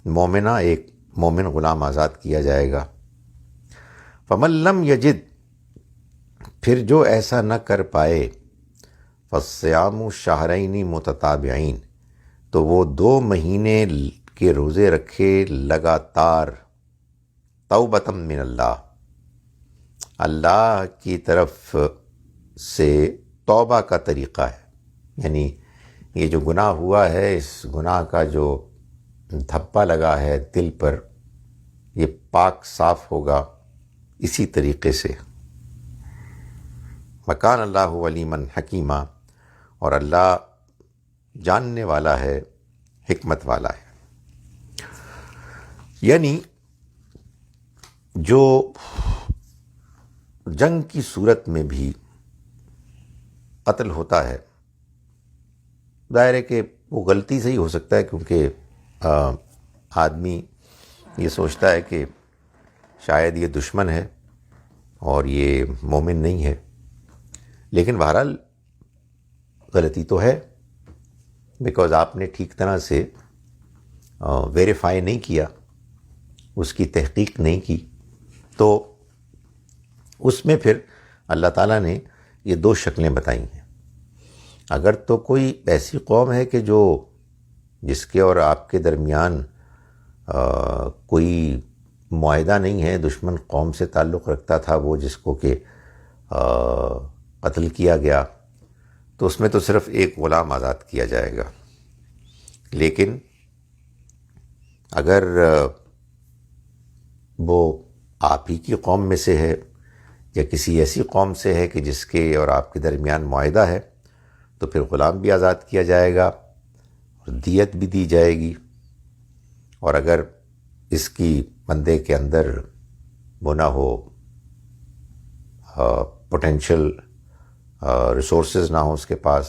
مومنہ ایک مومن غلام آزاد کیا جائے گا۔ فمن لم یجد، پھر جو ایسا نہ کر پائے، فالصیام شہرین متتابعین، تو وہ 2 مہینے کے روزے رکھے لگاتار، توبۃ من اللہ، اللہ کی طرف سے توبہ کا طریقہ ہے، یعنی یہ جو گناہ ہوا ہے اس گناہ کا جو دھبا لگا ہے دل پر، یہ پاک صاف ہوگا اسی طریقے سے۔ وکان اللہ علیما حکیما، اور اللہ جاننے والا ہے، حکمت والا ہے۔ یعنی جو جنگ کی صورت میں بھی قتل ہوتا ہے، ظاہر ہے کہ وہ غلطی سے ہی ہو سکتا ہے، کیونکہ آدمی یہ سوچتا ہے کہ شاید یہ دشمن ہے اور یہ مومن نہیں ہے، لیکن بہرحال غلطی تو ہے، بیکاز آپ نے ٹھیک طرح سے ویریفائی نہیں کیا، اس کی تحقیق نہیں کی، تو اس میں پھر اللہ تعالیٰ نے یہ 2 شکلیں بتائی ہیں۔ اگر تو کوئی ایسی قوم ہے کہ جس کے اور آپ کے درمیان کوئی معاہدہ نہیں ہے، دشمن قوم سے تعلق رکھتا تھا وہ، جس کو کہ قتل کیا گیا، تو اس میں تو صرف ایک غلام آزاد کیا جائے گا۔ لیکن اگر وہ آپ ہی کی قوم میں سے ہے یا کسی ایسی قوم سے ہے کہ جس کے اور آپ کے درمیان معاہدہ ہے، تو پھر غلام بھی آزاد کیا جائے گا اور دیت بھی دی جائے گی۔ اور اگر اس کی بندے کے اندر وہ نہ ہو، پوٹینشل ریسورسز نہ ہو اس کے پاس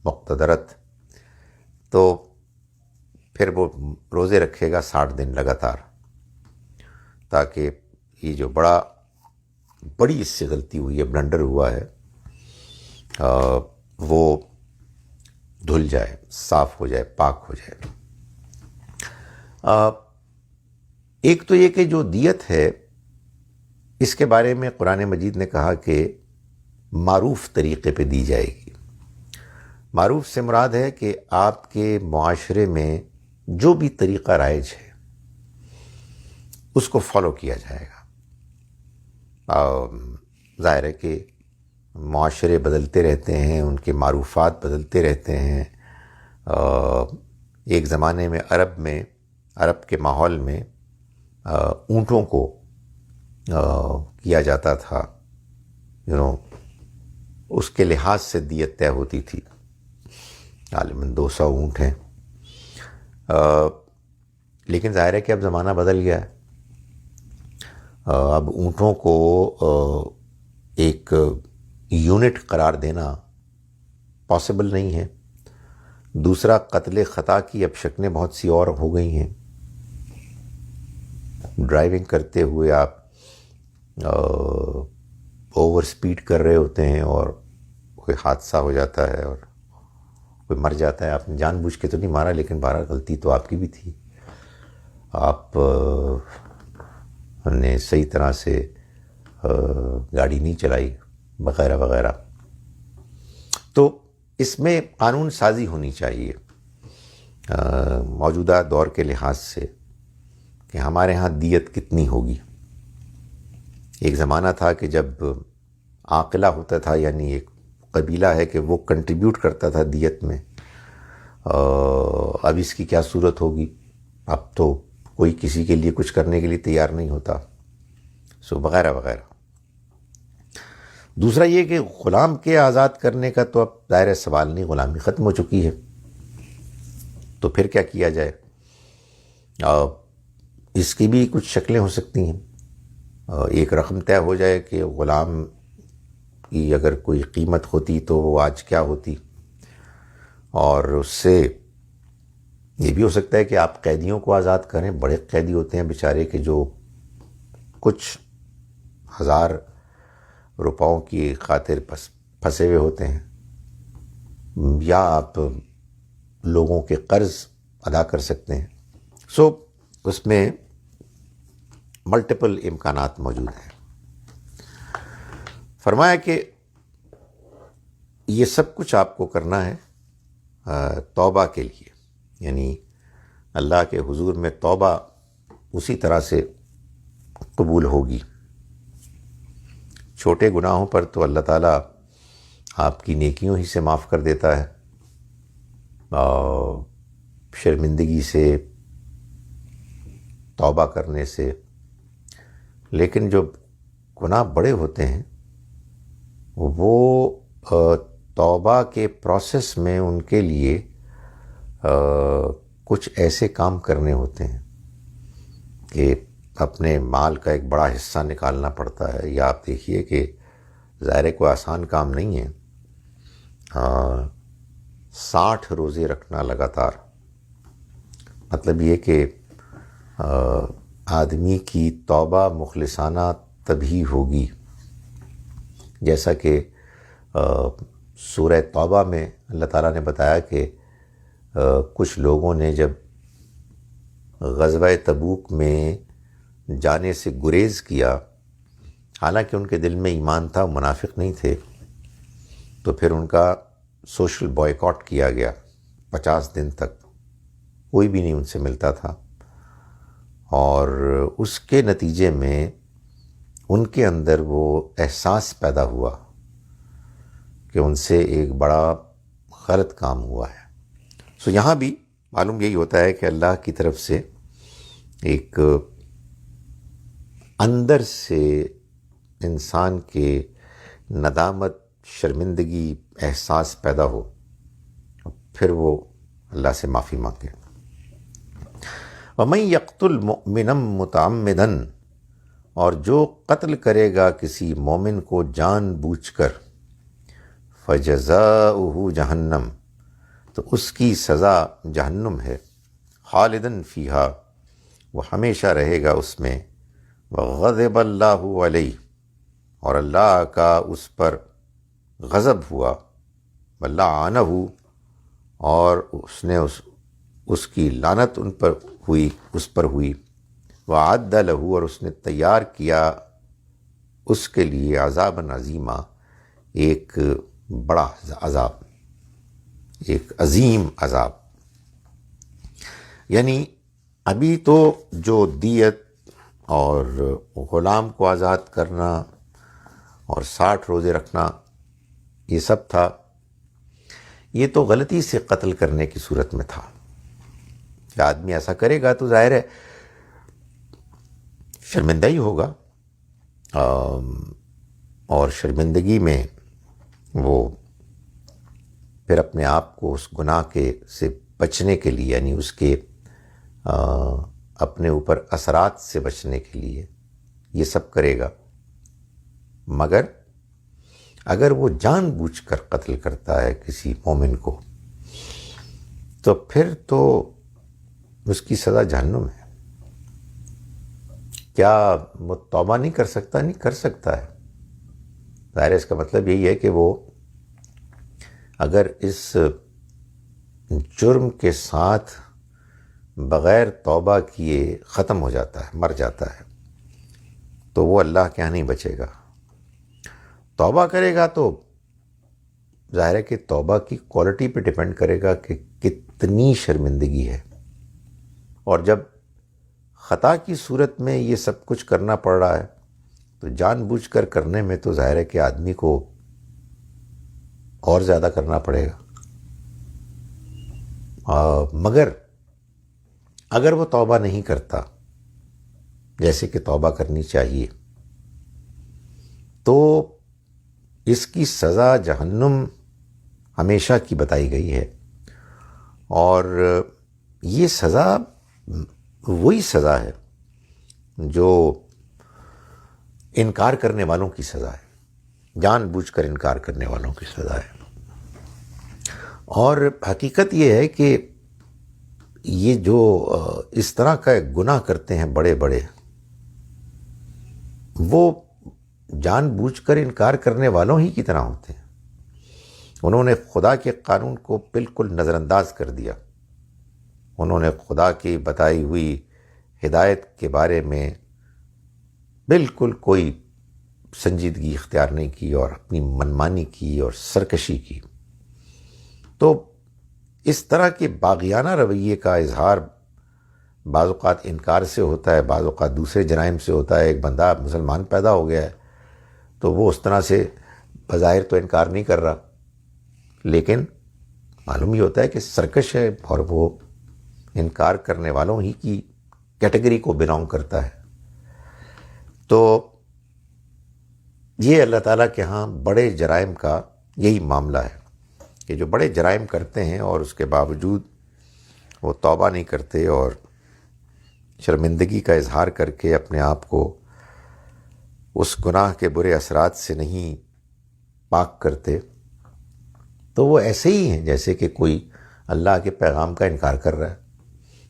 مقتدرت، تو پھر وہ روزے رکھے گا 60 دن لگاتار، تاکہ یہ جو بڑی اس سے غلطی ہوئی ہے، بلنڈر ہوا ہے، وہ دھل جائے، صاف ہو جائے، پاک ہو جائے۔ ایک تو یہ کہ جو دیت ہے اس کے بارے میں قرآن مجید نے کہا کہ معروف طریقے پہ دی جائے گی۔ معروف سے مراد ہے کہ آپ کے معاشرے میں جو بھی طریقہ رائج ہے اس کو فالو کیا جائے گا۔ ظاہر ہے کہ معاشرے بدلتے رہتے ہیں، ان کے معروفات بدلتے رہتے ہیں۔ ایک زمانے میں عرب کے ماحول میں اونٹوں کو کیا جاتا تھا، اس کے لحاظ سے دیت طے ہوتی تھی، غالباً 200 اونٹ ہیں۔ لیکن ظاہر ہے کہ اب زمانہ بدل گیا ہے، اب اونٹوں کو ایک یونٹ قرار دینا پاسبل نہیں ہے۔ دوسرا، قتل خطا کی اب شکلیں بہت سی اور ہو گئی ہیں۔ ڈرائیونگ کرتے ہوئے آپ اوور سپیڈ کر رہے ہوتے ہیں اور کوئی حادثہ ہو جاتا ہے اور کوئی مر جاتا ہے۔ آپ نے جان بوجھ کے تو نہیں مارا، لیکن بہرحال غلطی تو آپ کی بھی تھی، آپ نے صحیح طرح سے گاڑی نہیں چلائی وغیرہ وغیرہ۔ تو اس میں قانون سازی ہونی چاہیے موجودہ دور کے لحاظ سے کہ ہمارے ہاں دیت کتنی ہوگی۔ ایک زمانہ تھا کہ جب عاقلہ ہوتا تھا، یعنی ایک قبیلہ ہے کہ وہ کنٹریبیوٹ کرتا تھا دیت میں، اب اس کی کیا صورت ہوگی؟ اب تو کوئی کسی کے لیے کچھ کرنے کے لیے تیار نہیں ہوتا، وغیرہ وغیرہ۔ دوسرا یہ کہ غلام کے آزاد کرنے کا تو اب دائرہ سوال نہیں، غلامی ختم ہو چکی ہے، تو پھر کیا کیا جائے؟ اس کی بھی کچھ شکلیں ہو سکتی ہیں۔ ایک رقم طے ہو جائے کہ غلام کی اگر کوئی قیمت ہوتی تو وہ آج کیا ہوتی، اور اس سے یہ بھی ہو سکتا ہے کہ آپ قیدیوں کو آزاد کریں۔ بڑے قیدی ہوتے ہیں بیچارے کہ جو کچھ 1000 روپوں کی خاطر پھنسے ہوئے ہوتے ہیں، یا آپ لوگوں کے قرض ادا کر سکتے ہیں۔ اس میں ملٹیپل امکانات موجود ہیں۔ فرمایا کہ یہ سب کچھ آپ کو کرنا ہے توبہ کے لیے، یعنی اللہ کے حضور میں توبہ اسی طرح سے قبول ہوگی۔ چھوٹے گناہوں پر تو اللہ تعالیٰ آپ کی نیکیوں ہی سے معاف کر دیتا ہے، اور شرمندگی سے، توبہ کرنے سے، لیکن جو گناہ بڑے ہوتے ہیں وہ توبہ کے پروسیس میں ان کے لیے کچھ ایسے کام کرنے ہوتے ہیں کہ اپنے مال کا ایک بڑا حصہ نکالنا پڑتا ہے، یا آپ دیکھیے کہ ظاہر کوئی آسان کام نہیں ہے 60 روزے رکھنا لگاتار۔ مطلب یہ کہ آدمی کی توبہ مخلصانہ تبھی ہوگی، جیسا کہ سورہ توبہ میں اللہ تعالیٰ نے بتایا کہ کچھ لوگوں نے جب غزوہ تبوک میں جانے سے گریز کیا، حالانکہ ان کے دل میں ایمان تھا، منافق نہیں تھے، تو پھر ان کا سوشل بائیکاٹ کیا گیا 50 دن تک، کوئی بھی نہیں ان سے ملتا تھا، اور اس کے نتیجے میں ان کے اندر وہ احساس پیدا ہوا کہ ان سے ایک بڑا غلط کام ہوا ہے۔ سو یہاں بھی معلوم یہی ہوتا ہے کہ اللہ کی طرف سے ایک اندر سے انسان کے ندامت، شرمندگی، احساس پیدا ہو، پھر وہ اللہ سے معافی مانگے۔ وَمَن يَقْتُلْ مُؤْمِنًا مُتَعَمِّدًا، اور جو قتل کرے گا کسی مومن کو جان بوجھ کر، فَجَزَاؤُهُ جہنم، تو اس کی سزا جہنم ہے، خالداً فیہا، وہ ہمیشہ رہے گا اس میں، وغضب اللہ علیہ، اور اللہ کا اس پر غضب ہوا، ولعنہ، اور اس نے اس کی لعنت ان پر ہوئی، اس پر ہوئی، وعد لہ، اور اس نے تیار کیا اس کے لیے عذابًا عظیما، ایک بڑا عذاب، ایک عظیم عذاب۔ یعنی ابھی تو جو دیت اور غلام کو آزاد کرنا اور 60 روزے رکھنا یہ سب تھا، یہ تو غلطی سے قتل کرنے کی صورت میں تھا کہ آدمی ایسا کرے گا تو ظاہر ہے شرمندہ ہی ہوگا، اور شرمندگی میں وہ پھر اپنے آپ کو اس گناہ کے سے بچنے کے لیے، یعنی اس کے اپنے اوپر اثرات سے بچنے کے لیے یہ سب کرے گا۔ مگر اگر وہ جان بوجھ کر قتل کرتا ہے کسی مومن کو، تو پھر تو اس کی سزا جہنم ہے۔ کیا وہ توبہ نہیں کر سکتا؟ نہیں کر سکتا ہے، ظاہر اس کا مطلب یہی ہے کہ وہ اگر اس جرم کے ساتھ بغیر توبہ کیے ختم ہو جاتا ہے، مر جاتا ہے، تو وہ اللہ کے یہاں نہیں بچے گا۔ توبہ کرے گا تو ظاہر ہے کہ توبہ کی کوالٹی پہ ڈیپینڈ کرے گا کہ کتنی شرمندگی ہے، اور جب خطا کی صورت میں یہ سب کچھ کرنا پڑ رہا ہے تو جان بوجھ کر کرنے میں تو ظاہر ہے کہ آدمی کو اور زیادہ کرنا پڑے گا۔ مگر اگر وہ توبہ نہیں کرتا جیسے کہ توبہ کرنی چاہیے، تو اس کی سزا جہنم ہمیشہ کی بتائی گئی ہے، اور یہ سزا وہی سزا ہے جو انکار کرنے والوں کی سزا ہے، جان بوجھ کر انکار کرنے والوں کی سزا ہے۔ اور حقیقت یہ ہے کہ یہ جو اس طرح کا گناہ کرتے ہیں بڑے بڑے، وہ جان بوجھ کر انکار کرنے والوں ہی کی طرح ہوتے ہیں۔ انہوں نے خدا کے قانون کو بالکل نظر انداز کر دیا، انہوں نے خدا کی بتائی ہوئی ہدایت کے بارے میں بالکل کوئی سنجیدگی اختیار نہیں کی اور اپنی منمانی کی اور سرکشی کی. تو اس طرح کے باغیانہ رویے کا اظہار بعض اوقات انکار سے ہوتا ہے، بعض اوقات دوسرے جرائم سے ہوتا ہے. ایک بندہ مسلمان پیدا ہو گیا ہے تو وہ اس طرح سے بظاہر تو انکار نہیں کر رہا، لیکن معلوم یہ ہوتا ہے کہ سرکش ہے اور وہ انکار کرنے والوں ہی کی کیٹیگری کو بلانگ کرتا ہے. تو یہ اللہ تعالیٰ کے ہاں بڑے جرائم کا یہی معاملہ ہے کہ جو بڑے جرائم کرتے ہیں اور اس کے باوجود وہ توبہ نہیں کرتے اور شرمندگی کا اظہار کر کے اپنے آپ کو اس گناہ کے برے اثرات سے نہیں پاک کرتے، تو وہ ایسے ہی ہیں جیسے کہ کوئی اللہ کے پیغام کا انکار کر رہا ہے.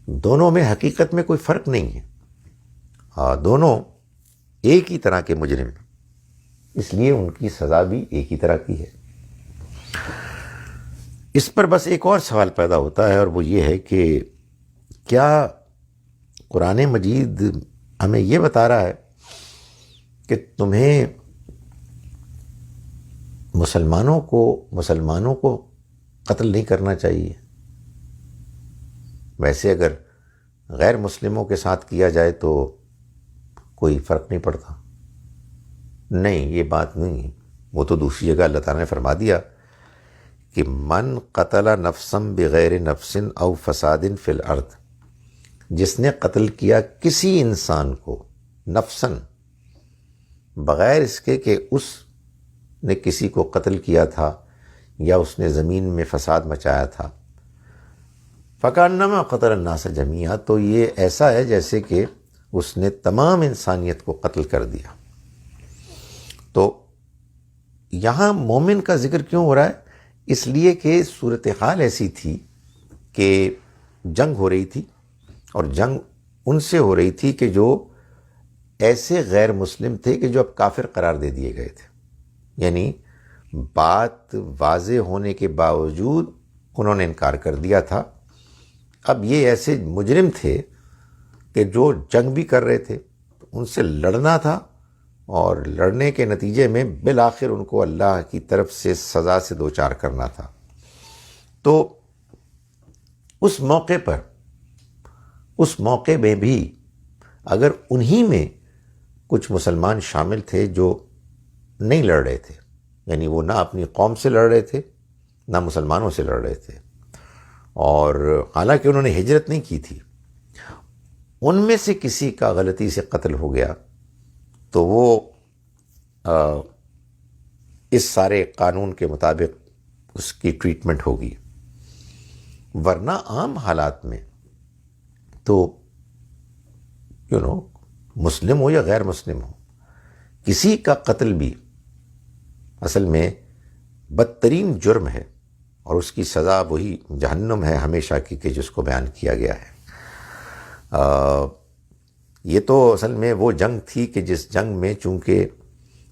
دونوں میں حقیقت میں کوئی فرق نہیں ہے، دونوں ایک ہی طرح کے مجرم ہیں، اس لیے ان کی سزا بھی ایک ہی طرح کی ہے. اس پر بس ایک اور سوال پیدا ہوتا ہے اور وہ یہ ہے کہ کیا قرآن مجید ہمیں یہ بتا رہا ہے کہ تمہیں مسلمانوں کو قتل نہیں کرنا چاہیے؟ ویسے اگر غیر مسلموں کے ساتھ کیا جائے تو کوئی فرق نہیں پڑتا. نہیں، یہ بات نہیں ہے. وہ تو دوسری جگہ اللہ تعالیٰ نے فرما دیا کہ من قتل نفسا بغیر نفس او فساد فی الارض، جس نے قتل کیا کسی انسان کو نفسن، بغیر اس کے کہ اس نے کسی کو قتل کیا تھا یا اس نے زمین میں فساد مچایا تھا، فکانما قتل الناس جمیعا، تو یہ ایسا ہے جیسے کہ اس نے تمام انسانیت کو قتل کر دیا. تو یہاں مومن کا ذکر کیوں ہو رہا ہے؟ اس لیے کہ صورتحال ایسی تھی کہ جنگ ہو رہی تھی، اور جنگ ان سے ہو رہی تھی کہ جو ایسے غیر مسلم تھے کہ جو اب کافر قرار دے دیے گئے تھے. یعنی بات واضح ہونے کے باوجود انہوں نے انکار کر دیا تھا. اب یہ ایسے مجرم تھے کہ جو جنگ بھی کر رہے تھے، ان سے لڑنا تھا اور لڑنے کے نتیجے میں بالآخر ان کو اللہ کی طرف سے سزا سے دوچار کرنا تھا. تو اس موقع میں بھی اگر انہی میں کچھ مسلمان شامل تھے جو نہیں لڑ رہے تھے، یعنی وہ نہ اپنی قوم سے لڑ رہے تھے نہ مسلمانوں سے لڑ رہے تھے، اور حالانکہ انہوں نے ہجرت نہیں کی تھی، ان میں سے کسی کا غلطی سے قتل ہو گیا تو وہ اس سارے قانون کے مطابق اس کی ٹریٹمنٹ ہوگی. ورنہ عام حالات میں تو مسلم ہو یا غیر مسلم ہو، کسی کا قتل بھی اصل میں بدترین جرم ہے، اور اس کی سزا وہی جہنم ہے ہمیشہ کی کہ جس کو بیان کیا گیا ہے. یہ تو اصل میں وہ جنگ تھی کہ جس جنگ میں چونکہ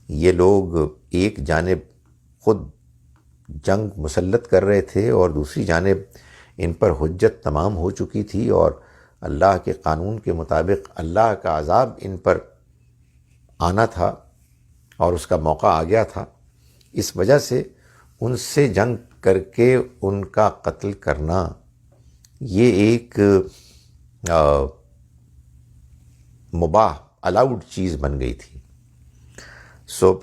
یہ لوگ ایک جانب خود جنگ مسلط کر رہے تھے اور دوسری جانب ان پر حجت تمام ہو چکی تھی، اور اللہ کے قانون کے مطابق اللہ کا عذاب ان پر آنا تھا اور اس کا موقع آ گیا تھا. اس وجہ سے ان سے جنگ کر کے ان کا قتل کرنا یہ ایک مباح الاؤڈ چیز بن گئی تھی.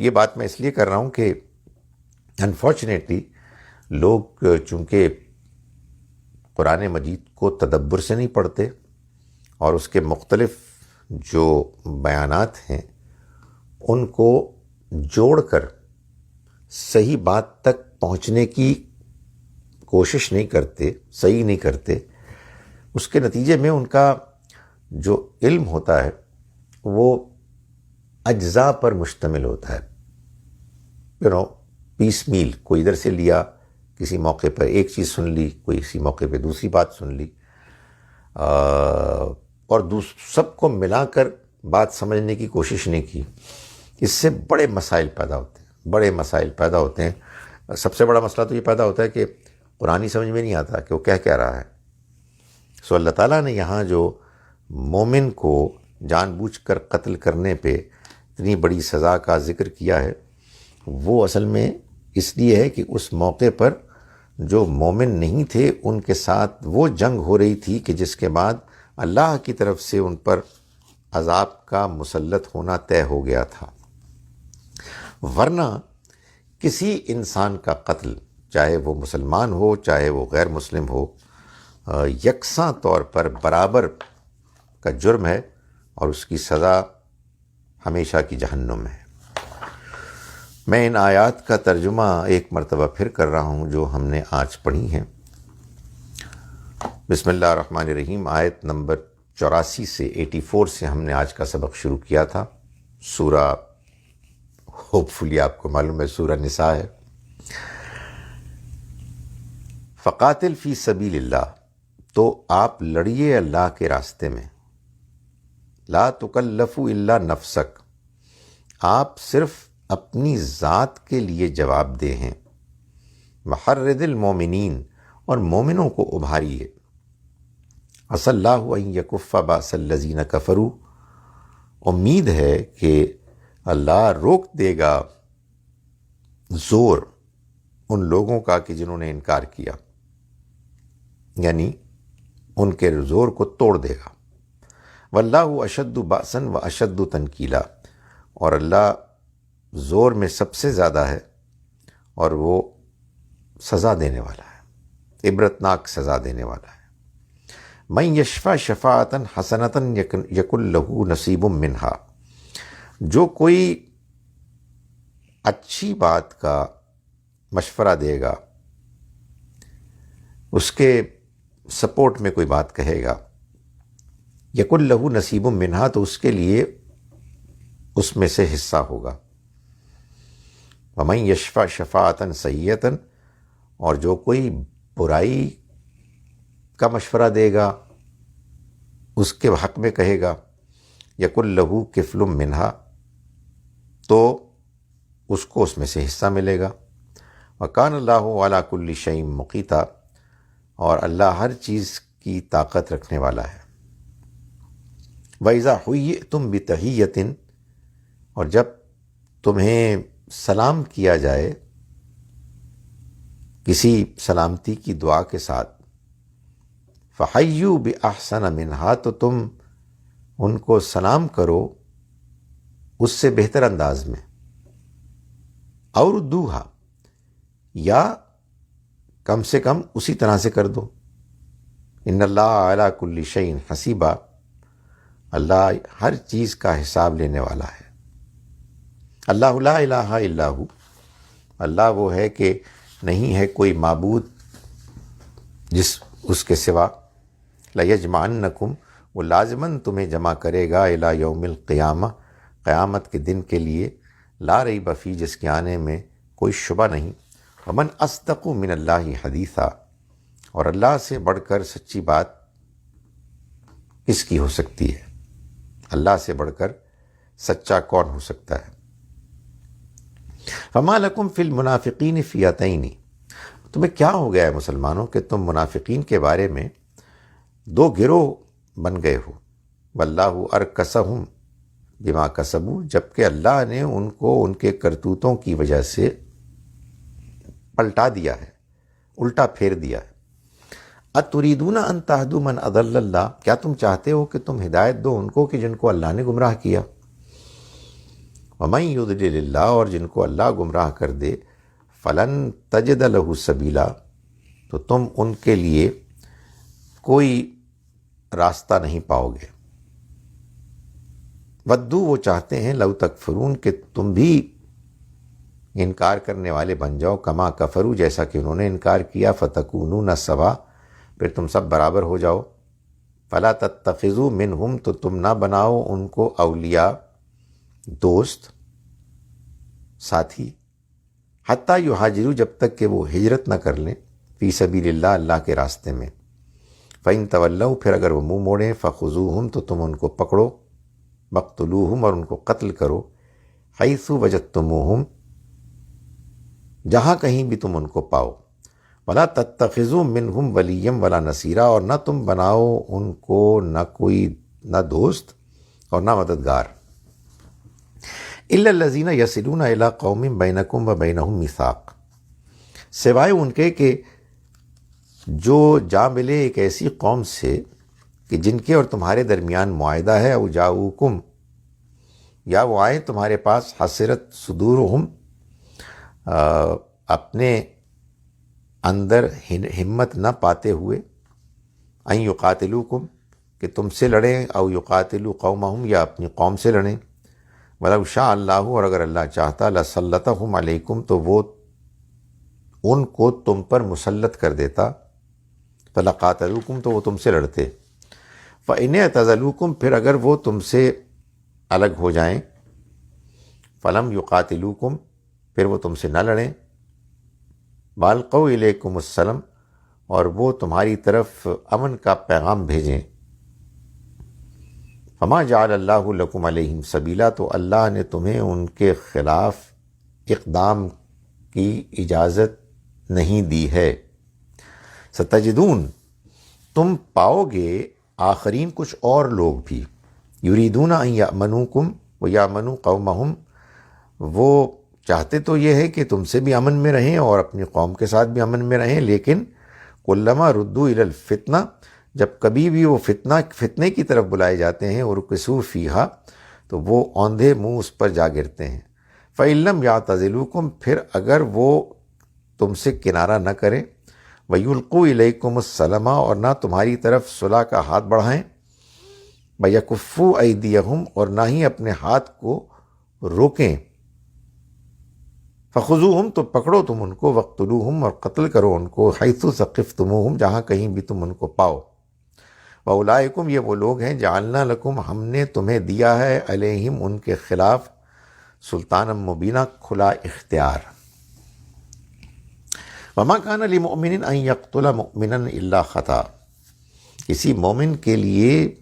یہ بات میں اس لیے کر رہا ہوں کہ انفارچونیٹلی لوگ چونکہ قرآن مجید کو تدبر سے نہیں پڑھتے اور اس کے مختلف جو بیانات ہیں ان کو جوڑ کر صحیح بات تک پہنچنے کی کوشش نہیں کرتے، صحیح نہیں کرتے، اس کے نتیجے میں ان کا جو علم ہوتا ہے وہ اجزاء پر مشتمل ہوتا ہے. پیس میل، کوئی ادھر سے لیا، کسی موقع پر ایک چیز سن لی، کوئی اسی موقع پہ دوسری بات سن لی، اور سب کو ملا کر بات سمجھنے کی کوشش نہیں کی. اس سے بڑے مسائل پیدا ہوتے ہیں. سب سے بڑا مسئلہ تو یہ پیدا ہوتا ہے کہ قرآن ہی سمجھ میں نہیں آتا کہ وہ کہہ رہا ہے. اللہ تعالیٰ نے یہاں جو مومن کو جان بوجھ کر قتل کرنے پہ اتنی بڑی سزا کا ذکر کیا ہے، وہ اصل میں اس لیے ہے کہ اس موقع پر جو مومن نہیں تھے ان کے ساتھ وہ جنگ ہو رہی تھی کہ جس کے بعد اللہ کی طرف سے ان پر عذاب کا مسلط ہونا طے ہو گیا تھا۔ ورنہ کسی انسان کا قتل، چاہے وہ مسلمان ہو چاہے وہ غیر مسلم ہو، یکساں طور پر برابر کا جرم ہے اور اس کی سزا ہمیشہ کی جہنم ہے۔ میں ان آیات کا ترجمہ ایک مرتبہ پھر کر رہا ہوں جو ہم نے آج پڑھی ہیں۔ بسم اللہ الرحمن الرحیم، آیت نمبر 84 سے 84 سے ہم نے آج کا سبق شروع کیا تھا۔ سورہ ہوپ فلی آپ کو معلوم ہے سورہ نساء ہے۔ فقاتل فی سبیل اللہ، تو آپ لڑیے اللہ کے راستے میں۔ لا تکلف الا نفسک، آپ صرف اپنی ذات کے لیے جواب دہ ہیں۔ وحرض المومنین، اور مومنوں کو ابھاریے۔ عسى اللہ ان یکف باس الذین کفروا، امید ہے کہ اللہ روک دے گا زور ان لوگوں کا کہ جنہوں نے انکار کیا، یعنی ان کے زور کو توڑ دے گا۔ واللہ اشد باسا واشد تنکیلا، اور اللہ زور میں سب سے زیادہ ہے اور وہ سزا دینے والا ہے، عبرتناک سزا دینے والا ہے۔ من یشفع شفاعتا حسنتا یکن لہ نصیب منہا، جو کوئی اچھی بات کا مشورہ دے گا، اس کے سپورٹ میں کوئی بات کہے گا، یکن لہ نصیب منہا، تو اس کے لیے اس میں سے حصہ ہوگا۔ ومن یشفع شفاعتا سیئتا، اور جو کوئی برائی کا مشورہ دے گا، اس کے حق میں کہے گا، یکن لہ کفل منہا، تو اس کو اس میں سے حصہ ملے گا۔ وکان اللہ علی کل شیء مقیتا، اور اللہ ہر چیز کی طاقت رکھنے والا ہے۔ وَإِذَا حُيِّئْتُمْ بِتَحِيَّةٍ، اور جب تمہیں سلام کیا جائے کسی سلامتی کی دعا کے ساتھ، فَحَيُّوا بِأَحْسَنَ مِنْهَا، تو تم ان کو سلام کرو اس سے بہتر انداز میں، اور ردوها، یا کم سے کم اسی طرح سے کر دو۔ ان اللہ علی کل شیء حسیبا، اللہ ہر چیز کا حساب لینے والا ہے۔ اللہ لا الہ الا ہو، اللہ وہ ہے کہ نہیں ہے کوئی معبود اس کے سوا۔ لیجمعنکم، وہ لازماً تمہیں جمع کرے گا، الی یوم القیامہ، قیامت کے دن کے لیے، لا ریب فیہ، جس کے آنے میں کوئی شبہ نہیں۔ ومن اصدق من اللہ حدیثا، اور اللہ سے بڑھ کر سچی بات کس کی ہو سکتی ہے؟ اللہ سے بڑھ کر سچا کون ہو سکتا ہے؟ فما لکم فی المنافقین فئتین، تمہیں کیا ہو گیا ہے مسلمانوں کہ تم منافقین کے بارے میں دو گروہ بن گئے ہو۔ واللہ ارکسہم بما کسبوا، جبکہ اللہ نے ان کو ان کے کرتوتوں کی وجہ سے پلٹا دیا ہے، الٹا پھیر دیا ہے۔ اتریدون ان تہدوا من اضل اللہ، کیا تم چاہتے ہو کہ تم ہدایت دو ان کو کہ جن کو اللہ نے گمراہ کیا؟ ومن یضلل اللہ، اور جن کو اللہ گمراہ کر دے، فلن تجد لہ سبیلا، تو تم ان کے لیے کوئی راستہ نہیں پاؤ گے۔ ودو، وہ چاہتے ہیں، لو تکفرون، کہ تم بھی انکار کرنے والے بن جاؤ، کما کفروا، جیسا کہ انہوں نے انکار کیا، فتکونون سوا، پھر تم سب برابر ہو جاؤ۔ فلا تتخذوا منہم، تو تم نہ بناؤ ان کو اولیاء، دوست، ساتھی، حتیٰ یہاجروا، جب تک کہ وہ ہجرت نہ کر لیں، فی سبیل اللہ، اللہ کے راستے میں۔ فإن تولوا، پھر اگر وہ منہ موڑیں، فخذوہم، تو تم ان کو پکڑو، وقتلوہم، اور ان کو قتل کرو، حیث وجدتموہم، جہاں کہیں بھی تم ان کو پاؤ۔ ولا تتخذوا منہم ولیا ولا نصیرا، اور نہ تم بناؤ ان کو نہ کوئی نہ دوست اور نہ مددگار. الا الذین یصلون الی قوم بینکم و بینہم میثاق، سوائے ان کے کہ جو جا ملے ایک ایسی قوم سے کہ جن کے اور تمہارے درمیان معاہدہ ہے، او جاؤکم، یا وہ آئیں تمہارے پاس، حسرت صدورہم، اپنے اندر ہمت نہ پاتے ہوئے، ان یقاتلوکم، کہ تم سے لڑیں، او یقاتلوا قومہم، یا اپنی قوم سے لڑیں. ولو شاء اللہ، اور اگر اللہ چاہتا، لسلطہم علیکم، تو وہ ان کو تم پر مسلط کر دیتا، فلقاتلوکم، تو وہ تم سے لڑتے. فإن اعتزلوکم، پھر اگر وہ تم سے الگ ہو جائیں، فلم یقاتلوکم، پھر وہ تم سے نہ لڑیں، والقوا الیکم السلام، اور وہ تمہاری طرف امن کا پیغام بھیجیں، فما جعل اللہ لکم علیہم سبیلا، تو اللہ نے تمہیں ان کے خلاف اقدام کی اجازت نہیں دی ہے. ستجدون، تم پاؤ گے آخرین کچھ اور لوگ بھی، یریدون ان یأمنوکم ویأمنوا قومہم، وہ چاہتے تو یہ ہے کہ تم سے بھی امن میں رہیں اور اپنی قوم کے ساتھ بھی امن میں رہیں، لیکن کلما ردوا الی الفتنہ، جب کبھی بھی وہ فتنے کی طرف بلائے جاتے ہیں، اور ارکسوا فیہا، تو وہ اوندھے منہ اس پر جا گرتے ہیں. فإن لم یعتزلوکم، پھر اگر وہ تم سے کنارہ نہ کریں، ویلقوا الیکم السلام، اور نہ تمہاری طرف صلح کا ہاتھ بڑھائیں، ویکفوا ایدیہم، اور نہ ہی اپنے ہاتھ کو روکیں، فخذوہم، تو پکڑو تم ان کو، وقتلوہم، اور قتل کرو ان کو، حیث ثقفتموہم، جہاں کہیں بھی تم ان کو پاؤ. وَأُولَٰئِکُمْ، یہ وہ لوگ ہیں، جعلنا لکم، ہم نے تمہیں دیا ہے، علیہم، ان کے خلاف، سلطانا مبینہ، کھلا اختیار. وَمَا كَانَ لِمُؤْمِنٍ أَن يَقْتُلَ مُؤْمِنًا إِلَّا خَطَأً، کسی مومن کے لیے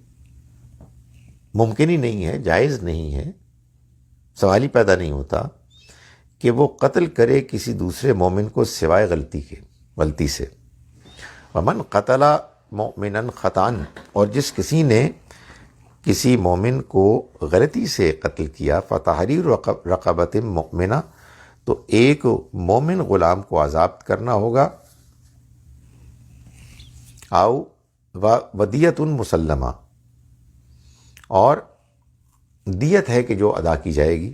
ممکن ہی نہیں ہے، جائز نہیں ہے، سوال ہی پیدا نہیں ہوتا کہ وہ قتل کرے کسی دوسرے مومن کو سوائے غلطی سے. وَمَنْ قَتَلَ مُؤْمِنًا خَطَأً، اور جس کسی نے کسی مومن کو غلطی سے قتل کیا، فَتَحْرِيرُ رَقَبَةٍ مُؤْمِنَةٍ، تو ایک مومن غلام کو آزاد کرنا ہوگا، او وَدِيَةٌ مُسَلَّمَةٌ، اور دیت ہے کہ جو ادا کی جائے گی،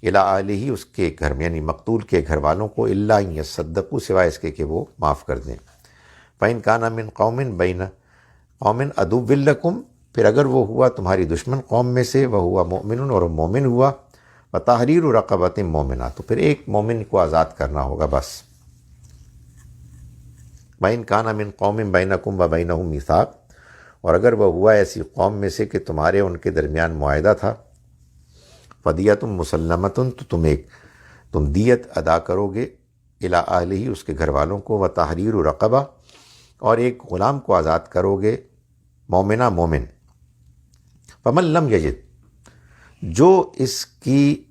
الی اہلہ، اس کے گھر میں، یعنی مقتول کے گھر والوں کو، الا ان یصدقوا، سوائے اس کے کہ وہ معاف کر دیں. فإن کان من قوم بین قوم عدو لکم، پھر اگر وہ ہوا تمہاری دشمن قوم میں سے، وہوا مؤمن، اور مومن ہوا، وتحریر رقبۃ مؤمنہ، تو پھر ایک مومن کو آزاد کرنا ہوگا بس. وإن کان من قوم بینکم وبینہم میثاق، اور اگر وہ ہوا ایسی قوم میں سے کہ تمہارے ان کے درمیان معاہدہ تھا، فدیۃ مسلمۃ، تو تم دیت ادا کرو گے، الی اہلہ، اس کے گھر والوں کو، وتحریر رقبہ، اور ایک غلام کو آزاد کرو گے، مومنہ مومن. فمن لم یجد، جو اس کی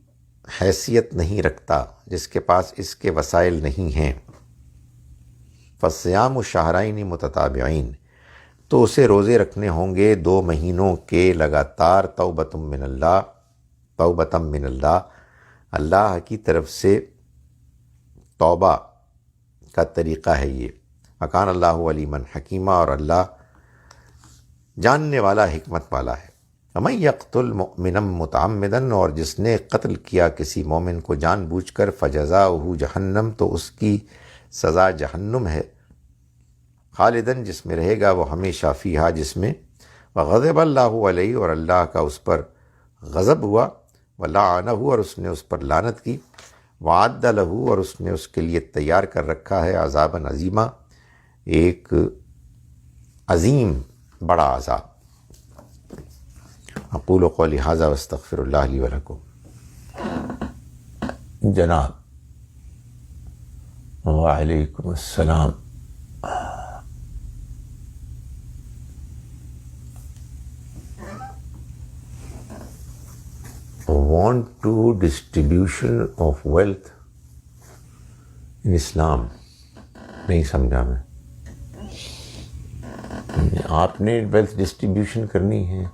حیثیت نہیں رکھتا، جس کے پاس اس کے وسائل نہیں ہیں، فصیام شہرین متتابعین، تو اسے روزے رکھنے ہوں گے 2 مہینوں کے لگاتار، توبۃ من اللہ، اللہ کی طرف سے توبہ کا طریقہ ہے یہ. وکان اللہ علیما حکیما، اور اللہ جاننے والا، حکمت والا ہے. ومن یقتل مؤمنا متعمدا، اور جس نے قتل کیا کسی مومن کو جان بوجھ کر، فجزاؤہ جہنم، تو اس کی سزا جہنم ہے، خالدن، جس میں رہے گا وہ ہمیشہ، فیہا، جس میں، وغضب اللہ علیہ، اور اللہ کا اس پر غضب ہوا، ولعنہ، اور اس نے اس پر لعنت کی، وعد لہ، اور اس نے اس کے لیے تیار کر رکھا ہے، عذابا عظیما، ایک عظیم بڑا عذاب. اقول قولی ھذا واستغفر اللہ لی ولکم. جناب. وعلیکم السلام. Want to distribution of wealth in Islam. نہیں سمجھا میں. آپ نے ویلتھ ڈسٹریبیوشن کرنی ہے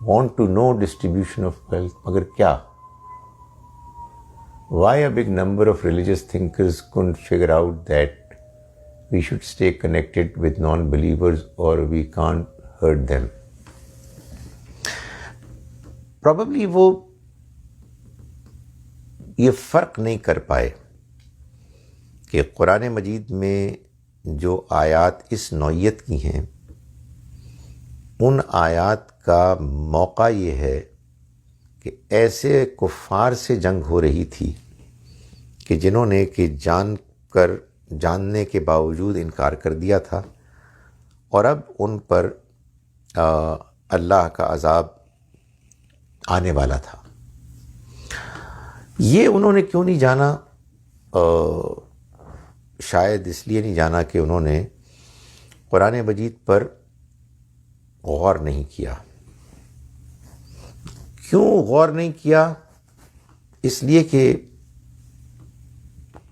want to know distribution of wealth. مگر کیا? Why a big number of religious thinkers couldn't figure out that we should stay connected with non-believers or we can't hurt them? Probably وہ یہ فرق نہیں کر پائے کہ قرآن مجید میں جو آیات اس نوعیت کی ہیں ان آیات کا موقع یہ ہے کہ ایسے کفار سے جنگ ہو رہی تھی کہ جنہوں نے کہ جاننے کے باوجود انکار کر دیا تھا، اور اب ان پر اللہ کا عذاب آنے والا تھا۔ یہ انہوں نے کیوں نہیں جانا؟ شاید اس لیے نہیں جانا کہ انہوں نے قرآن مجید پر غور نہیں کیا۔ کیوں غور نہیں کیا؟ اس لیے کہ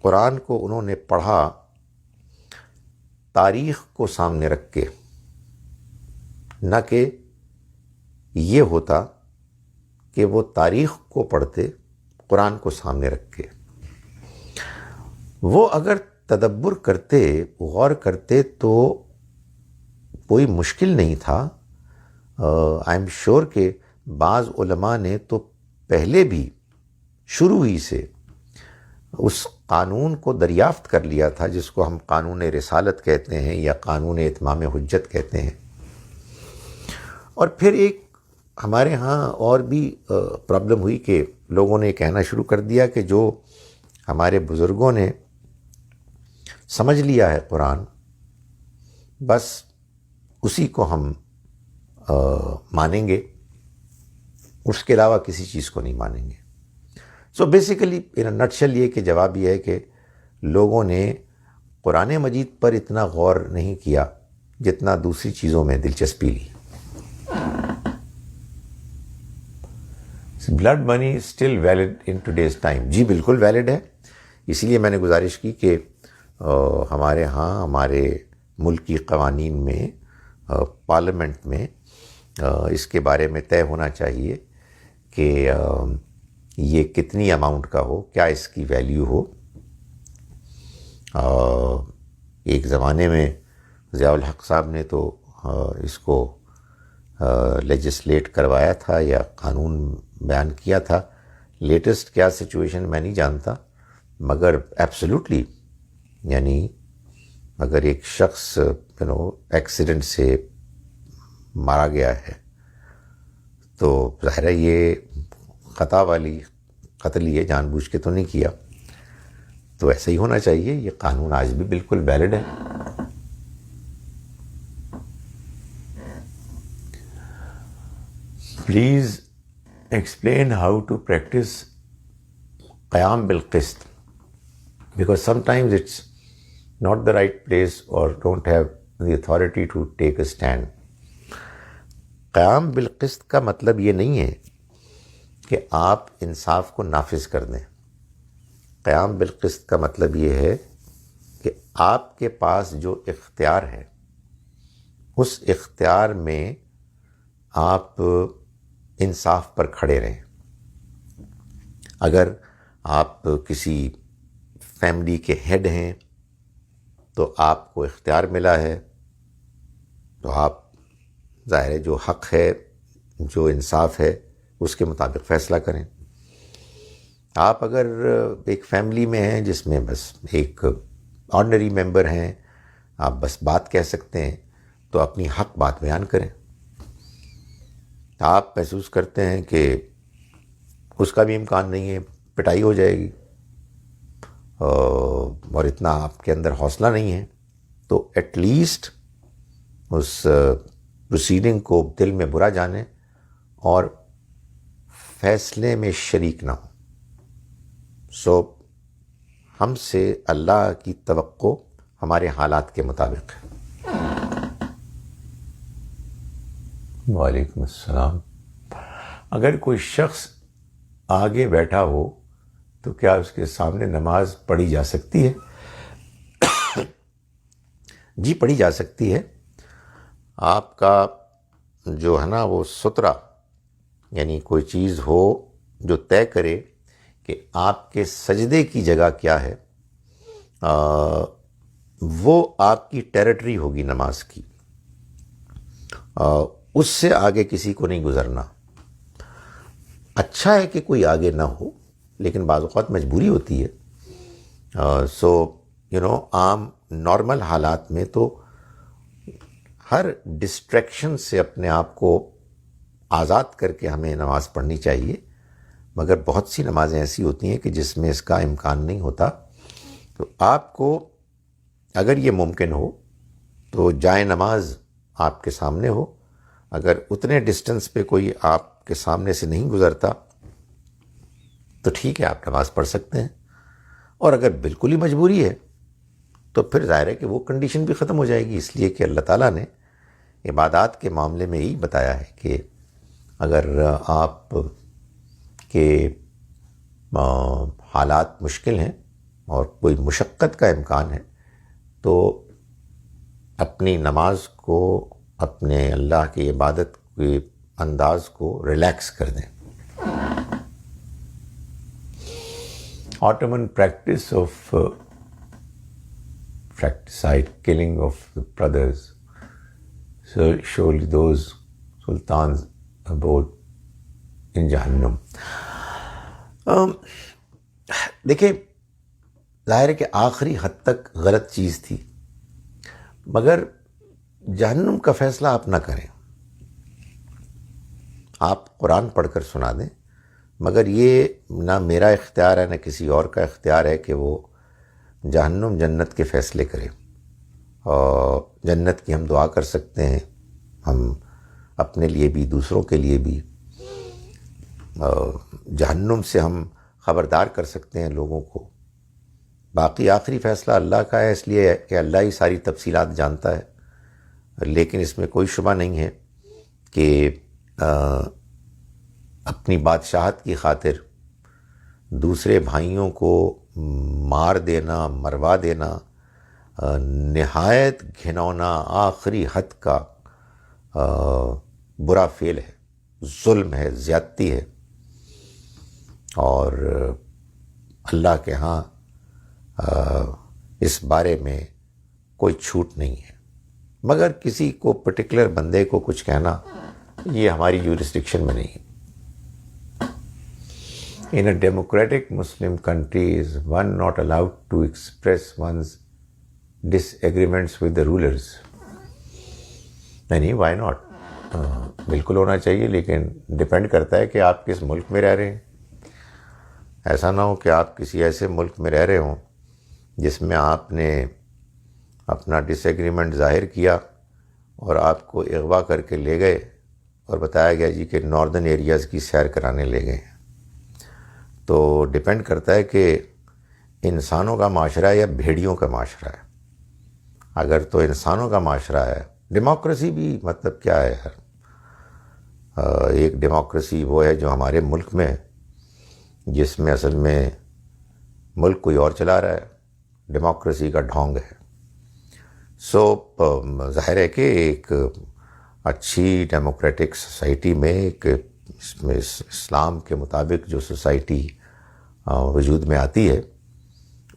قرآن کو انہوں نے پڑھا تاریخ کو سامنے رکھ کے، نہ کہ یہ ہوتا کہ وہ تاریخ کو پڑھتے قرآن کو سامنے رکھ کے۔ وہ اگر تدبر کرتے، غور کرتے تو کوئی مشکل نہیں تھا۔ آئی ایم شیور کہ بعض علماء نے تو پہلے بھی شروع ہی سے اس قانون کو دریافت کر لیا تھا جس کو ہم قانون رسالت کہتے ہیں یا قانون اتمام حجت کہتے ہیں۔ اور پھر ایک ہمارے ہاں اور بھی پرابلم ہوئی کہ لوگوں نے کہنا شروع کر دیا کہ جو ہمارے بزرگوں نے سمجھ لیا ہے قرآن، بس اسی کو ہم مانیں گے، اس کے علاوہ کسی چیز کو نہیں مانیں گے۔ سو بیسیکلی ان نٹشل یہ کہ جواب یہ ہے کہ لوگوں نے قرآن مجید پر اتنا غور نہیں کیا جتنا دوسری چیزوں میں دلچسپی لی۔ Blood money still valid in today's time? جی بالکل ویلڈ ہے۔ اسی لیے میں نے گزارش کی کہ ہمارے ہاں ہمارے ملک کی قوانین میں، پارلیمنٹ میں اس کے بارے میں طے ہونا چاہیے کہ یہ کتنی اماؤنٹ کا ہو، کیا اس کی ویلیو ہو۔ ایک زمانے میں ضیاء الحق صاحب نے تو اس کو لیجسلیٹ کروایا تھا یا قانون بیان کیا تھا۔ لیٹسٹ کیا سچویشن میں نہیں جانتا، مگر ایبسلیوٹلی یعنی اگر ایک شخص ایکسیڈنٹ سے مارا گیا ہے تو ظاہر ہے یہ خطا والی قتل ہی ہے، جان بوجھ کے تو نہیں کیا، تو ایسا ہی ہونا چاہیے۔ یہ قانون آج بھی بالکل ویلڈ ہے۔ Please explain how to practice قیام بالقسط، because sometimes it's not the right place or don't have the authority to take a stand. قیام بالقسط کا مطلب یہ نہیں ہے کہ آپ انصاف کو نافذ کر دیں۔ قیام بالقسط کا مطلب یہ ہے کہ آپ کے پاس جو اختیار ہے اس اختیار میں آپ انصاف پر کھڑے رہیں۔ اگر آپ کسی فیملی کے ہیڈ ہیں تو آپ کو اختیار ملا ہے تو آپ ظاہر ہے جو حق ہے، جو انصاف ہے، اس کے مطابق فیصلہ کریں۔ آپ اگر ایک فیملی میں ہیں جس میں بس ایک آرڈنری ممبر ہیں، آپ بس بات کہہ سکتے ہیں، تو اپنی حق بات بیان کریں۔ آپ محسوس کرتے ہیں کہ اس کا بھی امکان نہیں ہے، پٹائی ہو جائے گی، اور اتنا آپ کے اندر حوصلہ نہیں ہے، تو ایٹ لیسٹ اس پروسیڈنگ کو دل میں برا جانیں اور فیصلے میں شریک نہ ہوں۔ سو ہم سے اللہ کی توقع ہمارے حالات کے مطابق ہے۔ وعلیکم السلام۔ اگر کوئی شخص آگے بیٹھا ہو تو کیا اس کے سامنے نماز پڑھی جا سکتی ہے؟ جی پڑھی جا سکتی ہے۔ آپ کا جو ہے نا وہ سترہ یعنی کوئی چیز ہو جو طے کرے کہ آپ کے سجدے کی جگہ کیا ہے، وہ آپ کی ٹیریٹری ہوگی نماز کی، اس سے آگے کسی کو نہیں گزرنا۔ اچھا ہے کہ کوئی آگے نہ ہو، لیکن بعض اوقات مجبوری ہوتی ہے۔ عام نارمل حالات میں تو ہر ڈسٹریکشن سے اپنے آپ کو آزاد کر کے ہمیں نماز پڑھنی چاہیے، مگر بہت سی نمازیں ایسی ہوتی ہیں کہ جس میں اس کا امکان نہیں ہوتا، تو آپ کو اگر یہ ممکن ہو تو جائے نماز آپ کے سامنے ہو، اگر اتنے ڈسٹنس پہ کوئی آپ کے سامنے سے نہیں گزرتا تو ٹھیک ہے، آپ نماز پڑھ سکتے ہیں، اور اگر بالکل ہی مجبوری ہے تو پھر ظاہر ہے کہ وہ کنڈیشن بھی ختم ہو جائے گی، اس لیے کہ اللہ تعالیٰ نے عبادات کے معاملے میں یہی بتایا ہے کہ اگر آپ کے حالات مشکل ہیں اور کوئی مشقت کا امکان ہے تو اپنی نماز کو، اپنے اللہ کی عبادت کے انداز کو ریلیکس کر دیں۔ Ottoman practice of fratricide killing of the brothers. So surely those sultans abode in Jahannam. دیکھیں، ظاہر ہے کہ آخری حد تک غلط چیز تھی، مگر جہنم کا فیصلہ آپ نہ کریں، آپ قرآن پڑھ کر سنا دیں، مگر یہ نہ میرا اختیار ہے نہ کسی اور کا اختیار ہے کہ وہ جہنم جنت کے فیصلے کرے۔ اور جنت کی ہم دعا کر سکتے ہیں، ہم اپنے لیے بھی دوسروں کے لیے بھی، جہنم سے ہم خبردار کر سکتے ہیں لوگوں کو۔ باقی آخری فیصلہ اللہ کا ہے، اس لیے کہ اللہ ہی ساری تفصیلات جانتا ہے، لیکن اس میں کوئی شبہ نہیں ہے کہ اپنی بادشاہت کی خاطر دوسرے بھائیوں کو مار دینا، مروا دینا نہایت گھنونا، آخری حد کا برا فعل ہے، ظلم ہے، زیادتی ہے، اور اللہ کے ہاں اس بارے میں کوئی چھوٹ نہیں ہے۔ مگر کسی کو پرٹیکولر بندے کو کچھ کہنا یہ ہماری جورسڈکشن میں نہیں ہے۔ In a democratic Muslim country is one not allowed to express one's disagreements with the rulers. نہیں، why not؟ بالکل ہونا چاہیے، لیکن ڈیپینڈ کرتا ہے کہ آپ کس ملک میں رہ رہے ہیں۔ ایسا نہ ہو کہ آپ کسی ایسے ملک میں رہ رہے ہوں جس میں آپ نے اپنا ڈس ایگریمنٹ ظاہر کیا اور آپ کو اغوا کر کے لے گئے اور بتایا گیا جی کہ ناردن ایریاز کی سیر کرانے لے گئے۔ تو ڈیپینڈ کرتا ہے کہ انسانوں کا معاشرہ ہے یا بھیڑیوں کا معاشرہ ہے۔ اگر تو انسانوں کا معاشرہ ہے، ڈیموکریسی بھی مطلب کیا ہے یار؟ ایک ڈیموکریسی وہ ہے جو ہمارے ملک میں ہے، جس میں اصل میں ملک کوئی اور چلا رہا ہے، ڈیموکریسی کا ڈھونگ ہے۔ ظاہر ہے کہ ایک اچھی ڈیموکریٹک سوسائٹی میں، ایک اس میں اسلام کے مطابق جو سوسائٹی وجود میں آتی ہے،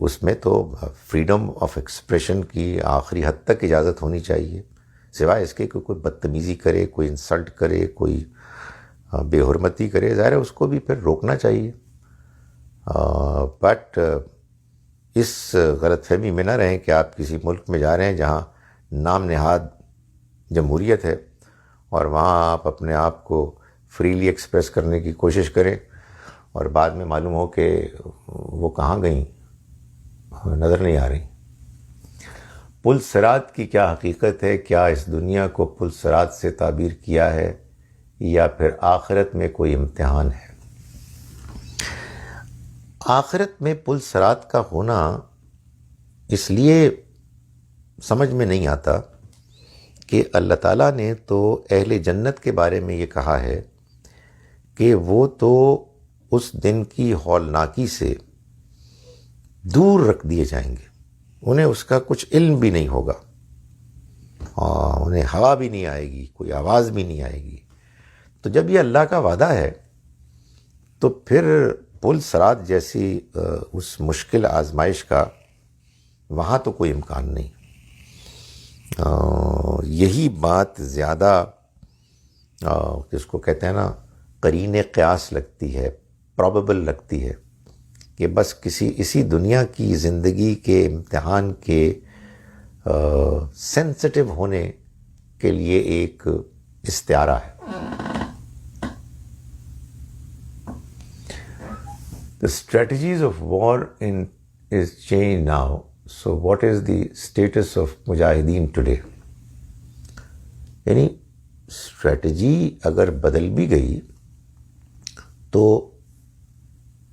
اس میں تو فریڈم آف ایکسپریشن کی آخری حد تک اجازت ہونی چاہیے، سوائے اس کے کہ کوئی بدتمیزی کرے، کوئی انسلٹ کرے، کوئی بے حرمتی کرے، ظاہر ہے اس کو بھی پھر روکنا چاہیے۔ بٹ اس غلط فہمی میں نہ رہیں کہ آپ کسی ملک میں جا رہے ہیں جہاں نام نہاد جمہوریت ہے اور وہاں آپ اپنے آپ کو فریلی ایکسپریس کرنے کی کوشش کریں اور بعد میں معلوم ہو کہ وہ کہاں گئیں، نظر نہیں آ رہی۔ پل صراط کی کیا حقیقت ہے؟ کیا اس دنیا کو پل صراط سے تعبیر کیا ہے یا پھر آخرت میں کوئی امتحان ہے؟ آخرت میں پل صراط کا ہونا اس لیے سمجھ میں نہیں آتا کہ اللہ تعالیٰ نے تو اہل جنت کے بارے میں یہ کہا ہے کہ وہ تو اس دن کی ہولناکی سے دور رکھ دیے جائیں گے، انہیں اس کا کچھ علم بھی نہیں ہوگا، انہیں ہوا بھی نہیں آئے گی، کوئی آواز بھی نہیں آئے گی۔ تو جب یہ اللہ کا وعدہ ہے تو پھر پل صراط جیسی اس مشکل آزمائش کا وہاں تو کوئی امکان نہیں. یہی بات زیادہ جس کو کہتے ہیں نا قرین قیاس لگتی ہے، پروبیبل لگتی ہے کہ بس اسی دنیا کی زندگی کے امتحان کے سینسٹیو ہونے کے لیے ایک استعارہ ہے. The strategies of war is changed now. So what is the status of مجاہدین today? یعنی اسٹریٹجی اگر بدل بھی گئی تو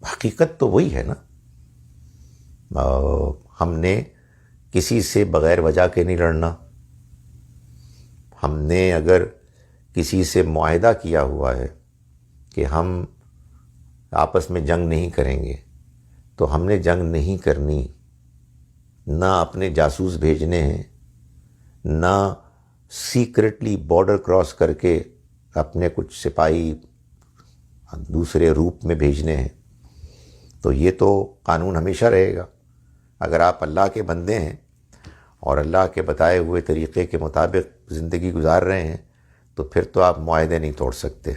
حقیقت تو وہی ہے نا. ہم نے کسی سے بغیر وجہ کے نہیں لڑنا. ہم نے اگر کسی سے معاہدہ کیا ہوا ہے کہ ہم آپس میں جنگ نہیں کریں گے تو ہم نے جنگ نہیں کرنی. نہ اپنے جاسوس بھیجنے ہیں، نہ سیکرٹلی بارڈر کراس کر کے اپنے کچھ سپاہی دوسرے روپ میں بھیجنے ہیں. تو یہ تو قانون ہمیشہ رہے گا. اگر آپ اللہ کے بندے ہیں اور اللہ کے بتائے ہوئے طریقے کے مطابق زندگی گزار رہے ہیں تو پھر تو آپ معاہدے نہیں توڑ سکتے.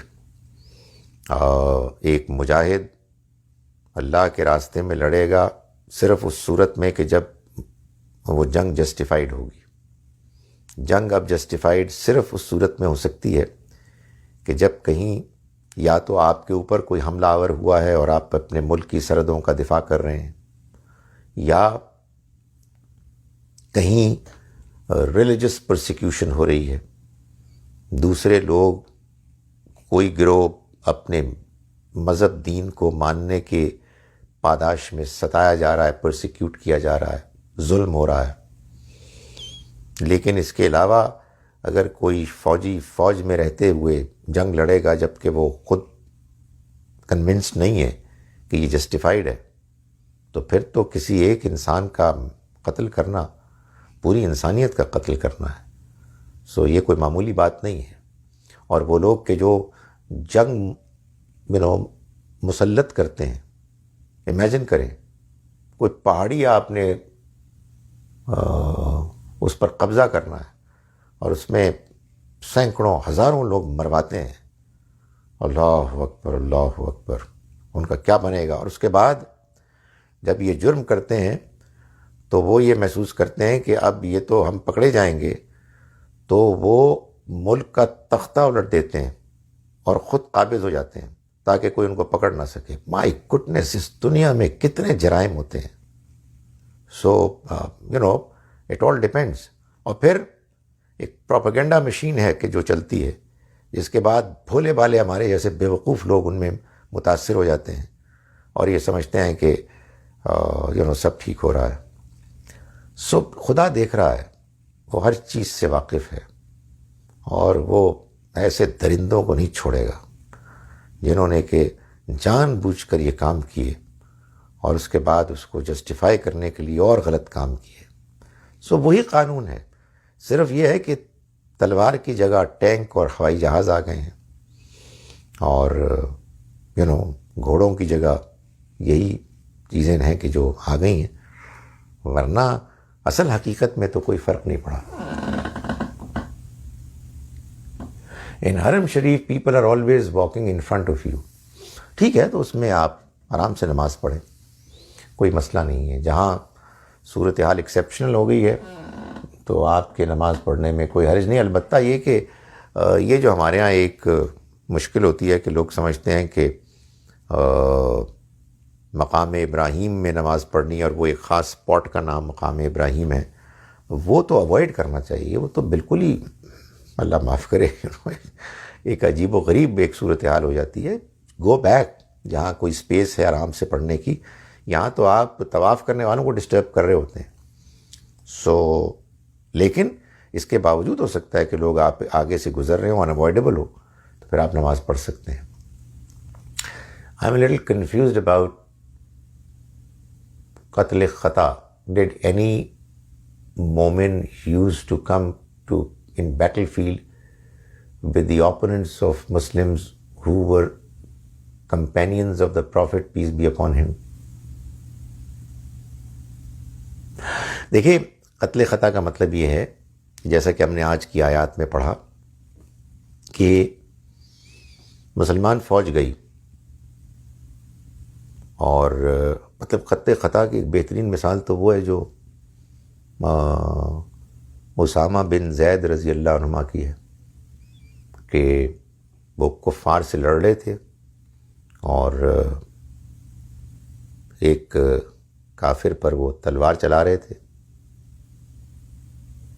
ایک مجاہد اللہ کے راستے میں لڑے گا صرف اس صورت میں کہ جب وہ جنگ جسٹیفائیڈ ہوگی. جنگ اب جسٹیفائیڈ صرف اس صورت میں ہو سکتی ہے کہ جب کہیں یا تو آپ کے اوپر کوئی حملہ آور ہوا ہے اور آپ اپنے ملک کی سرحدوں کا دفاع کر رہے ہیں، یا کہیں ریلیجس پرسیکیوشن ہو رہی ہے، دوسرے لوگ کوئی گروہ اپنے مذہب دین کو ماننے کے پاداش میں ستایا جا رہا ہے، پرسیکیوٹ کیا جا رہا ہے، ظلم ہو رہا ہے. لیکن اس کے علاوہ اگر کوئی فوجی فوج میں رہتے ہوئے جنگ لڑے گا جب کہ وہ خود کنونسڈ نہیں ہے کہ یہ جسٹیفائیڈ ہے، تو پھر تو کسی ایک انسان کا قتل کرنا پوری انسانیت کا قتل کرنا ہے. سو یہ کوئی معمولی بات نہیں ہے. اور وہ لوگ کہ جو جنگ مسلط کرتے ہیں، امیجن کریں کوئی پہاڑی آپ نے اس پر قبضہ کرنا ہے اور اس میں سینکڑوں ہزاروں لوگ مرواتے ہیں. اللہ اکبر اللہ اکبر. ان کا کیا بنے گا؟ اور اس کے بعد جب یہ جرم کرتے ہیں تو وہ یہ محسوس کرتے ہیں کہ اب یہ تو ہم پکڑے جائیں گے، تو وہ ملک کا تختہ الٹ دیتے ہیں اور خود قابض ہو جاتے ہیں تاکہ کوئی ان کو پکڑ نہ سکے. مائی گڈنس، اس دنیا میں کتنے جرائم ہوتے ہیں. So it all depends. اور پھر ایک پروپیگنڈا مشین ہے کہ جو چلتی ہے، جس کے بعد بھولے بھالے ہمارے جیسے بیوقوف لوگ ان میں متاثر ہو جاتے ہیں اور یہ سمجھتے ہیں کہ سب ٹھیک ہو رہا ہے. سو خدا دیکھ رہا ہے، وہ ہر چیز سے واقف ہے، اور وہ ایسے درندوں کو نہیں چھوڑے گا جنہوں نے کہ جان بوجھ کر یہ کام کیے اور اس کے بعد اس کو جسٹیفائی کرنے کے لیے اور غلط کام کیے. سو وہی قانون ہے، صرف یہ ہے کہ تلوار کی جگہ ٹینک اور ہوائی جہاز آ گئے ہیں، اور گھوڑوں کی جگہ یہی چیزیں ہیں کہ جو آ گئی ہیں. ورنہ اصل حقیقت میں تو کوئی فرق نہیں پڑا. ان حرم شریف people are always walking in front of you. ٹھیک ہے، تو اس میں آپ آرام سے نماز پڑھیں، کوئی مسئلہ نہیں ہے. جہاں صورتحال ایکسیپشنل ہو گئی ہے تو آپ کے نماز پڑھنے میں کوئی حرج نہیں. البتہ یہ کہ یہ جو ہمارے ہاں ایک مشکل ہوتی ہے کہ لوگ سمجھتے ہیں کہ مقام ابراہیم میں نماز پڑھنی، اور وہ ایک خاص اسپاٹ کا نام مقام ابراہیم ہے، وہ تو اوائڈ کرنا چاہیے. وہ تو بالکل ہی اللہ معاف کرے ایک عجیب و غریب ایک صورتحال ہو جاتی ہے. گو بیک جہاں کوئی اسپیس ہے آرام سے پڑھنے کی. یہاں تو آپ طواف کرنے والوں کو ڈسٹرب کر رہے ہوتے ہیں. لیکن اس کے باوجود ہو سکتا ہے کہ لوگ آپ آگے سے گزر رہے ہوں، انوائڈیبل ہو، تو پھر آپ نماز پڑھ سکتے ہیں. I am little confused about قتل خطا. ڈیڈ اینی مومن use to come to in battle field with the opponents of Muslims who were companions of the Prophet, peace be upon him. دیکھیے قتل خطا کا مطلب یہ ہے جیسا کہ ہم نے آج کی آیات میں پڑھا کہ مسلمان فوج گئی اور مطلب قتل خطا کی ایک بہترین مثال تو وہ ہے جو اسامہ بن زید رضی اللہ عنہما کی ہے کہ وہ کفار سے لڑ رہے تھے اور ایک کافر پر وہ تلوار چلا رہے تھے،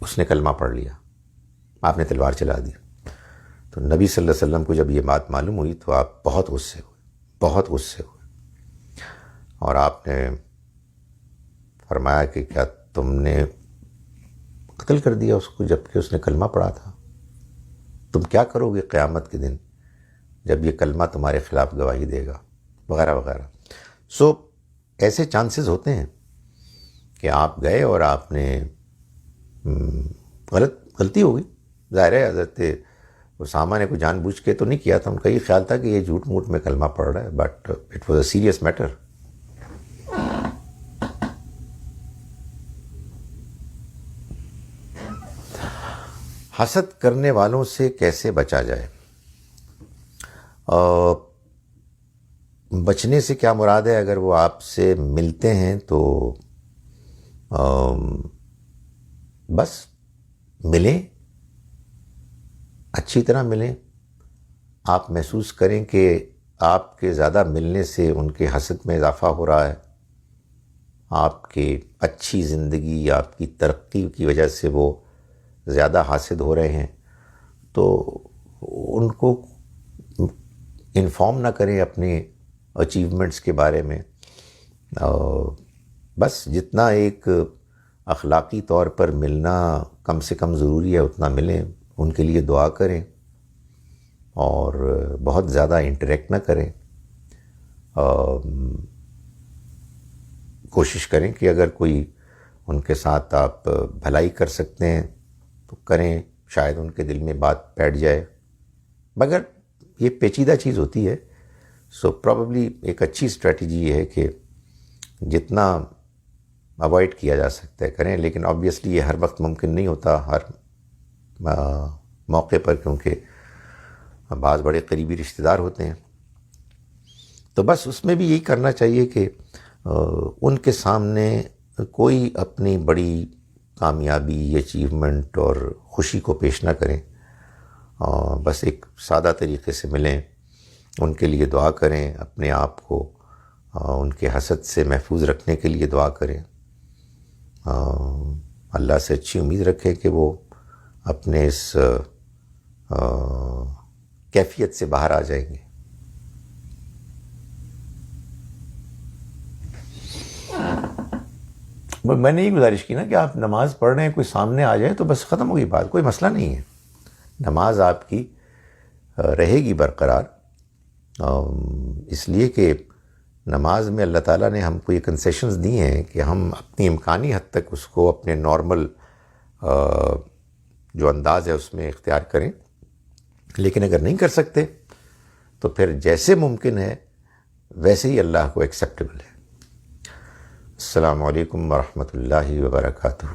اس نے کلمہ پڑھ لیا، آپ نے تلوار چلا دی. تو نبی صلی اللہ علیہ وسلم کو جب یہ بات معلوم ہوئی تو آپ بہت غصے ہوئے اور آپ نے فرمایا کہ کیا تم نے قتل کر دیا اس کو جبکہ اس نے کلمہ پڑھا تھا؟ تم کیا کرو گے قیامت کے دن جب یہ کلمہ تمہارے خلاف گواہی دے گا، وغیرہ وغیرہ. سو ایسے چانسز ہوتے ہیں کہ آپ گئے اور آپ نے غلطی ہو گئی. ظاہر ہے حضرت اسامہ نے کوئی جان بوجھ کے تو نہیں کیا تھا، ان کا یہ خیال تھا کہ یہ جھوٹ موٹ میں کلمہ پڑھ رہا ہے، but it was a serious matter. حسد کرنے والوں سے کیسے بچا جائے؟ بچنے سے کیا مراد ہے؟ اگر وہ آپ سے ملتے ہیں تو بس ملیں، اچھی طرح ملیں. آپ محسوس کریں کہ آپ کے زیادہ ملنے سے ان کے حسد میں اضافہ ہو رہا ہے، آپ کی اچھی زندگی یا آپ کی ترقی کی وجہ سے وہ زیادہ حاسد ہو رہے ہیں، تو ان کو انفارم نہ کریں اپنے اچیومنٹس کے بارے میں. بس جتنا ایک اخلاقی طور پر ملنا کم سے کم ضروری ہے اتنا ملیں، ان کے لیے دعا کریں اور بہت زیادہ انٹریکٹ نہ کریں. کوشش کریں کہ اگر کوئی ان کے ساتھ آپ بھلائی کر سکتے ہیں تو کریں، شاید ان کے دل میں بات بیٹھ جائے، مگر یہ پیچیدہ چیز ہوتی ہے. سو پرابیبلی ایک اچھی اسٹریٹجی یہ ہے کہ جتنا اوائڈ کیا جا سکتا ہے کریں، لیکن آبویسلی یہ ہر وقت ممکن نہیں ہوتا، ہر موقع پر، کیونکہ بعض بڑے قریبی رشتہ دار ہوتے ہیں. تو بس اس میں بھی یہی کرنا چاہیے کہ ان کے سامنے کوئی اپنی بڑی کامیابی، اچیومنٹ اور خوشی کو پیش نہ کریں، بس ایک سادہ طریقے سے ملیں، ان کے لیے دعا کریں، اپنے آپ کو ان کے حسد سے محفوظ رکھنے کے لیے دعا کریں، اللہ سے اچھی امید رکھیں کہ وہ اپنے اس کیفیت سے باہر آ جائیں گے. میں نے یہ گزارش کی نا کہ آپ نماز پڑھ رہے ہیں، کوئی سامنے آ جائے تو بس ختم ہوگی بات، کوئی مسئلہ نہیں ہے. نماز آپ کی رہے گی برقرار، اس لیے کہ نماز میں اللہ تعالیٰ نے ہم کو یہ کنسیشنز دی ہیں کہ ہم اپنی امکانی حد تک اس کو اپنے نارمل جو انداز ہے اس میں اختیار کریں، لیکن اگر نہیں کر سکتے تو پھر جیسے ممکن ہے ویسے ہی اللہ کو ایکسیپٹیبل ہے. السلام علیکم ورحمۃ اللہ وبرکاتہ.